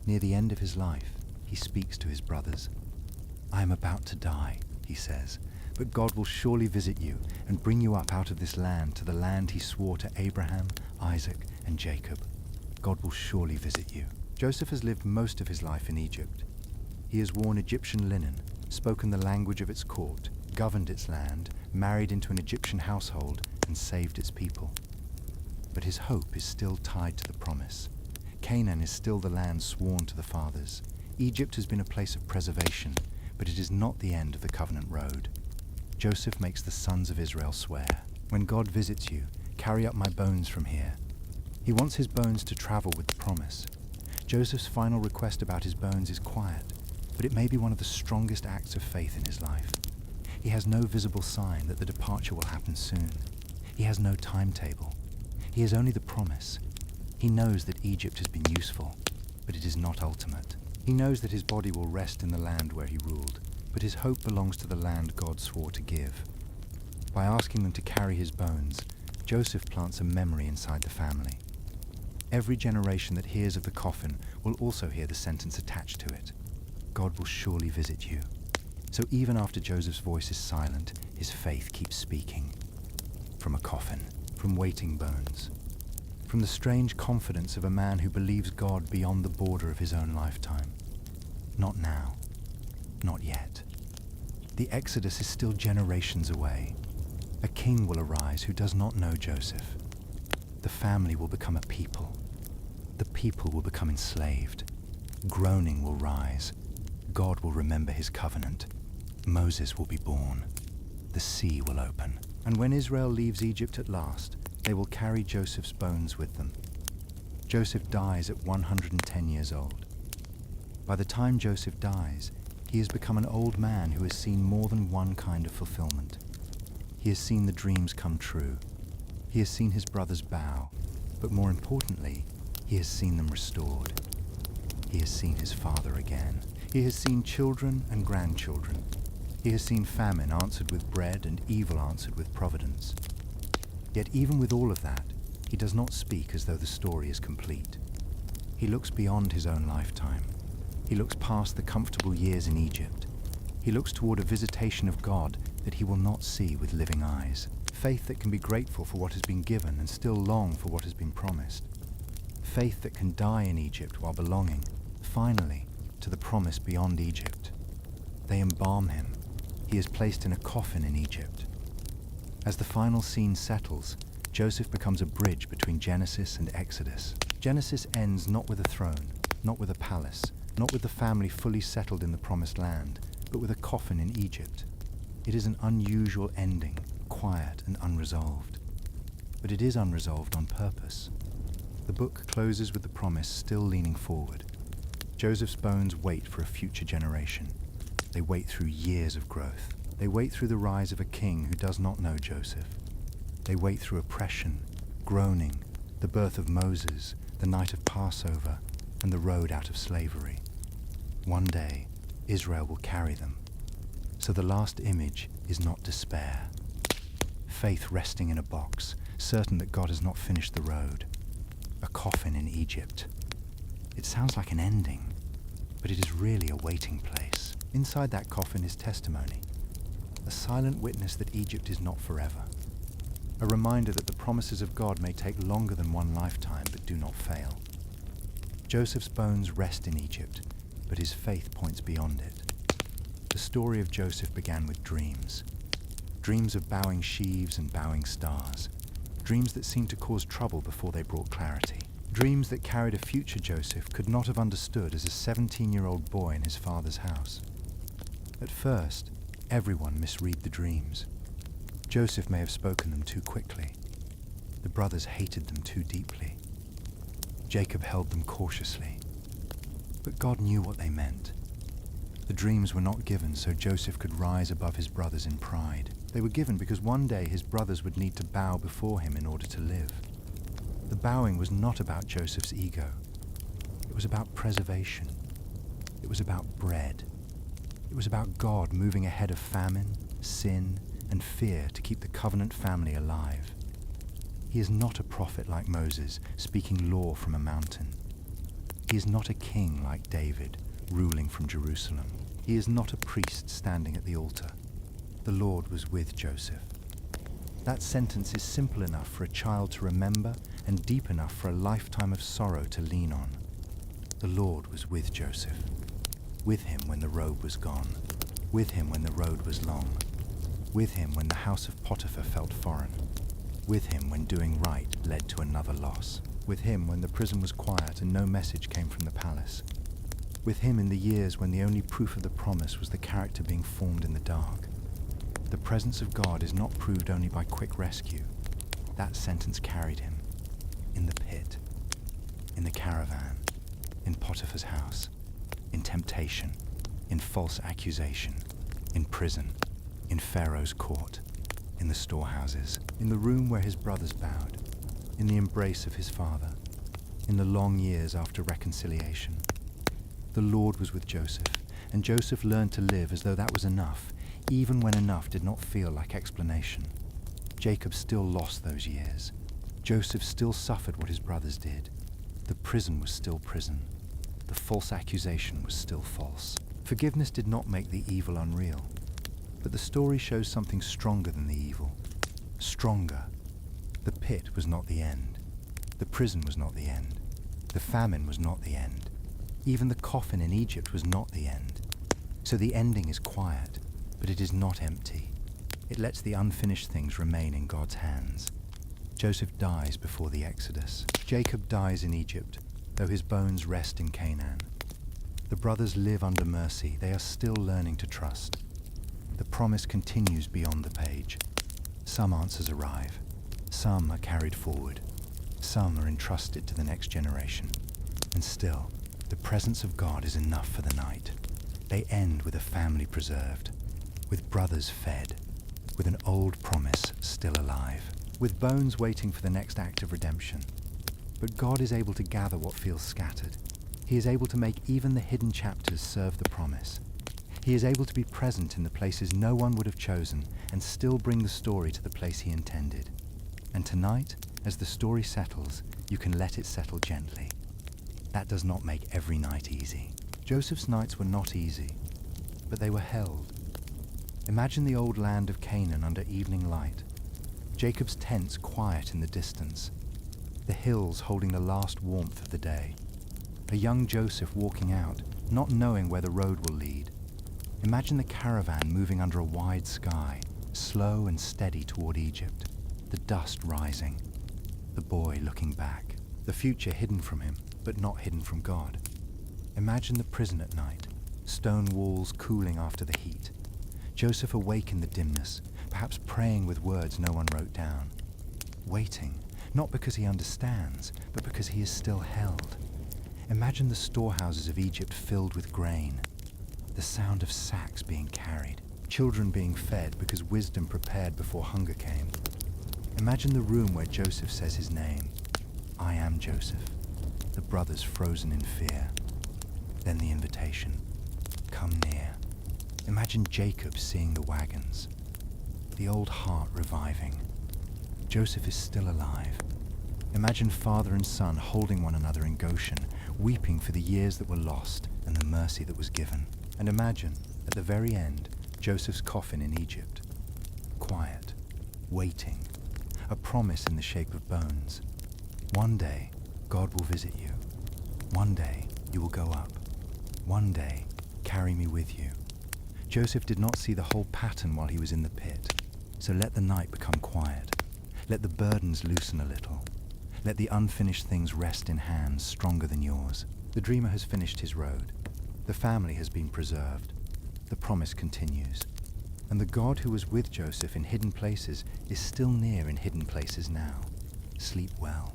Near the end of his life, he speaks to his brothers. I am about to die, he says, but God will surely visit you and bring you up out of this land to the land he swore to Abraham, Isaac, and Jacob. God will surely visit you. Joseph has lived most of his life in Egypt. He has worn Egyptian linen, spoken the language of its court, governed its land, married into an Egyptian household, and saved its people. But his hope is still tied to the promise. Canaan is still the land sworn to the fathers. Egypt has been a place of preservation, but it is not the end of the covenant road. Joseph makes the sons of Israel swear, when God visits you, carry up my bones from here. He wants his bones to travel with the promise. Joseph's final request about his bones is quiet, but it may be one of the strongest acts of faith in his life. He has no visible sign that the departure will happen soon. He has no timetable. He has only the promise. He knows that Egypt has been useful, but it is not ultimate. He knows that his body will rest in the land where he ruled, but his hope belongs to the land God swore to give. By asking them to carry his bones, Joseph plants a memory inside the family. Every generation that hears of the coffin will also hear the sentence attached to it. God will surely visit you. So even after Joseph's voice is silent, his faith keeps speaking. From a coffin, from waiting bones, from the strange confidence of a man who believes God beyond the border of his own lifetime. Not now. Not yet. The Exodus is still generations away. A king will arise who does not know Joseph. The family will become a people. The people will become enslaved. Groaning will rise. God will remember his covenant. Moses will be born. The sea will open. And when Israel leaves Egypt at last, they will carry Joseph's bones with them. Joseph dies at 110 years old. By the time Joseph dies, he has become an old man who has seen more than one kind of fulfillment. He has seen the dreams come true. He has seen his brothers bow, but more importantly, he has seen them restored. He has seen his father again. He has seen children and grandchildren. He has seen famine answered with bread and evil answered with providence. Yet even with all of that, he does not speak as though the story is complete. He looks beyond his own lifetime. He looks past the comfortable years in Egypt. He looks toward a visitation of God that he will not see with living eyes. Faith that can be grateful for what has been given and still long for what has been promised. Faith that can die in Egypt while belonging, finally, to the promise beyond Egypt. They embalm him. He is placed in a coffin in Egypt. As the final scene settles, Joseph becomes a bridge between Genesis and Exodus. Genesis ends not with a throne, not with a palace, not with the family fully settled in the promised land, but with a coffin in Egypt. It is an unusual ending, quiet and unresolved. But it is unresolved on purpose. The book closes with the promise still leaning forward. Joseph's bones wait for a future generation. They wait through years of growth. They wait through the rise of a king who does not know Joseph. They wait through oppression, groaning, the birth of Moses, the night of Passover, and the road out of slavery. One day, Israel will carry them. So the last image is not despair. Faith resting in a box, certain that God has not finished the road. A coffin in Egypt. It sounds like an ending, but it is really a waiting place. Inside that coffin is testimony. A silent witness that Egypt is not forever. A reminder that the promises of God may take longer than one lifetime, but do not fail. Joseph's bones rest in Egypt, but his faith points beyond it. The story of Joseph began with dreams. Dreams of bowing sheaves and bowing stars. Dreams that seemed to cause trouble before they brought clarity. Dreams that carried a future Joseph could not have understood as a 17-year-old boy in his father's house. At first, everyone misread the dreams. Joseph may have spoken them too quickly. The brothers hated them too deeply. Jacob held them cautiously. But God knew what they meant. The dreams were not given so Joseph could rise above his brothers in pride. They were given because one day his brothers would need to bow before him in order to live. The bowing was not about Joseph's ego. It was about preservation. It was about bread. It was about God moving ahead of famine, sin, and fear to keep the covenant family alive. He is not a prophet like Moses, speaking law from a mountain. He is not a king like David, ruling from Jerusalem. He is not a priest standing at the altar. The Lord was with Joseph. That sentence is simple enough for a child to remember and deep enough for a lifetime of sorrow to lean on. The Lord was with Joseph. With him when the robe was gone. With him when the road was long. With him when the house of Potiphar felt foreign. With him when doing right led to another loss. With him when the prison was quiet and no message came from the palace. With him in the years when the only proof of the promise was the character being formed in the dark. The presence of God is not proved only by quick rescue. That sentence carried him. In the pit. In the caravan. In Potiphar's house. In temptation. In false accusation. In prison. In Pharaoh's court. In the storehouses. In the room where his brothers bowed. In the embrace of his father. In the long years after reconciliation. The Lord was with Joseph, and Joseph learned to live as though that was enough, even when enough did not feel like explanation. Jacob still lost those years. Joseph still suffered what his brothers did. The prison was still prison. The false accusation was still false. Forgiveness did not make the evil unreal, but the story shows something stronger than the evil. Stronger. The pit was not the end. The prison was not the end. The famine was not the end. Even the coffin in Egypt was not the end. So the ending is quiet, but it is not empty. It lets the unfinished things remain in God's hands. Joseph dies before the Exodus. Jacob dies in Egypt, though his bones rest in Canaan. The brothers live under mercy. They are still learning to trust. The promise continues beyond the page. Some answers arrive. Some are carried forward. Some are entrusted to the next generation. And still, the presence of God is enough for the night. They end with a family preserved, with brothers fed, with an old promise still alive, with bones waiting for the next act of redemption. But God is able to gather what feels scattered. He is able to make even the hidden chapters serve the promise. He is able to be present in the places no one would have chosen and still bring the story to the place he intended. And tonight, as the story settles, you can let it settle gently. That does not make every night easy. Joseph's nights were not easy. but they were held. Imagine the old land of Canaan under evening light, Jacob's tents quiet in the distance, the hills holding the last warmth of the day, a young Joseph walking out, not knowing where the road will lead. Imagine the caravan moving under a wide sky, slow and steady toward Egypt, the dust rising, the boy looking back, the future hidden from him, but not hidden from God. Imagine the prison at night, stone walls cooling after the heat, Joseph awake in the dimness, perhaps praying with words no one wrote down, waiting, not because he understands, but because he is still held. Imagine the storehouses of Egypt filled with grain, the sound of sacks being carried, children being fed because wisdom prepared before hunger came. Imagine the room where Joseph says his name, I am Joseph, the brothers frozen in fear. Then the invitation, come near. Imagine Jacob seeing the wagons, the old heart reviving. Joseph is still alive. Imagine father and son holding one another in Goshen, weeping for the years that were lost and the mercy that was given. And imagine, at the very end, Joseph's coffin in Egypt. Quiet, waiting, a promise in the shape of bones. One day, God will visit you. One day, you will go up. One day, carry me with you. Joseph did not see the whole pattern while he was in the pit. So let the night become quiet. Let the burdens loosen a little. Let the unfinished things rest in hands stronger than yours. The dreamer has finished his road. The family has been preserved. The promise continues. And the God who was with Joseph in hidden places is still near in hidden places now. Sleep well.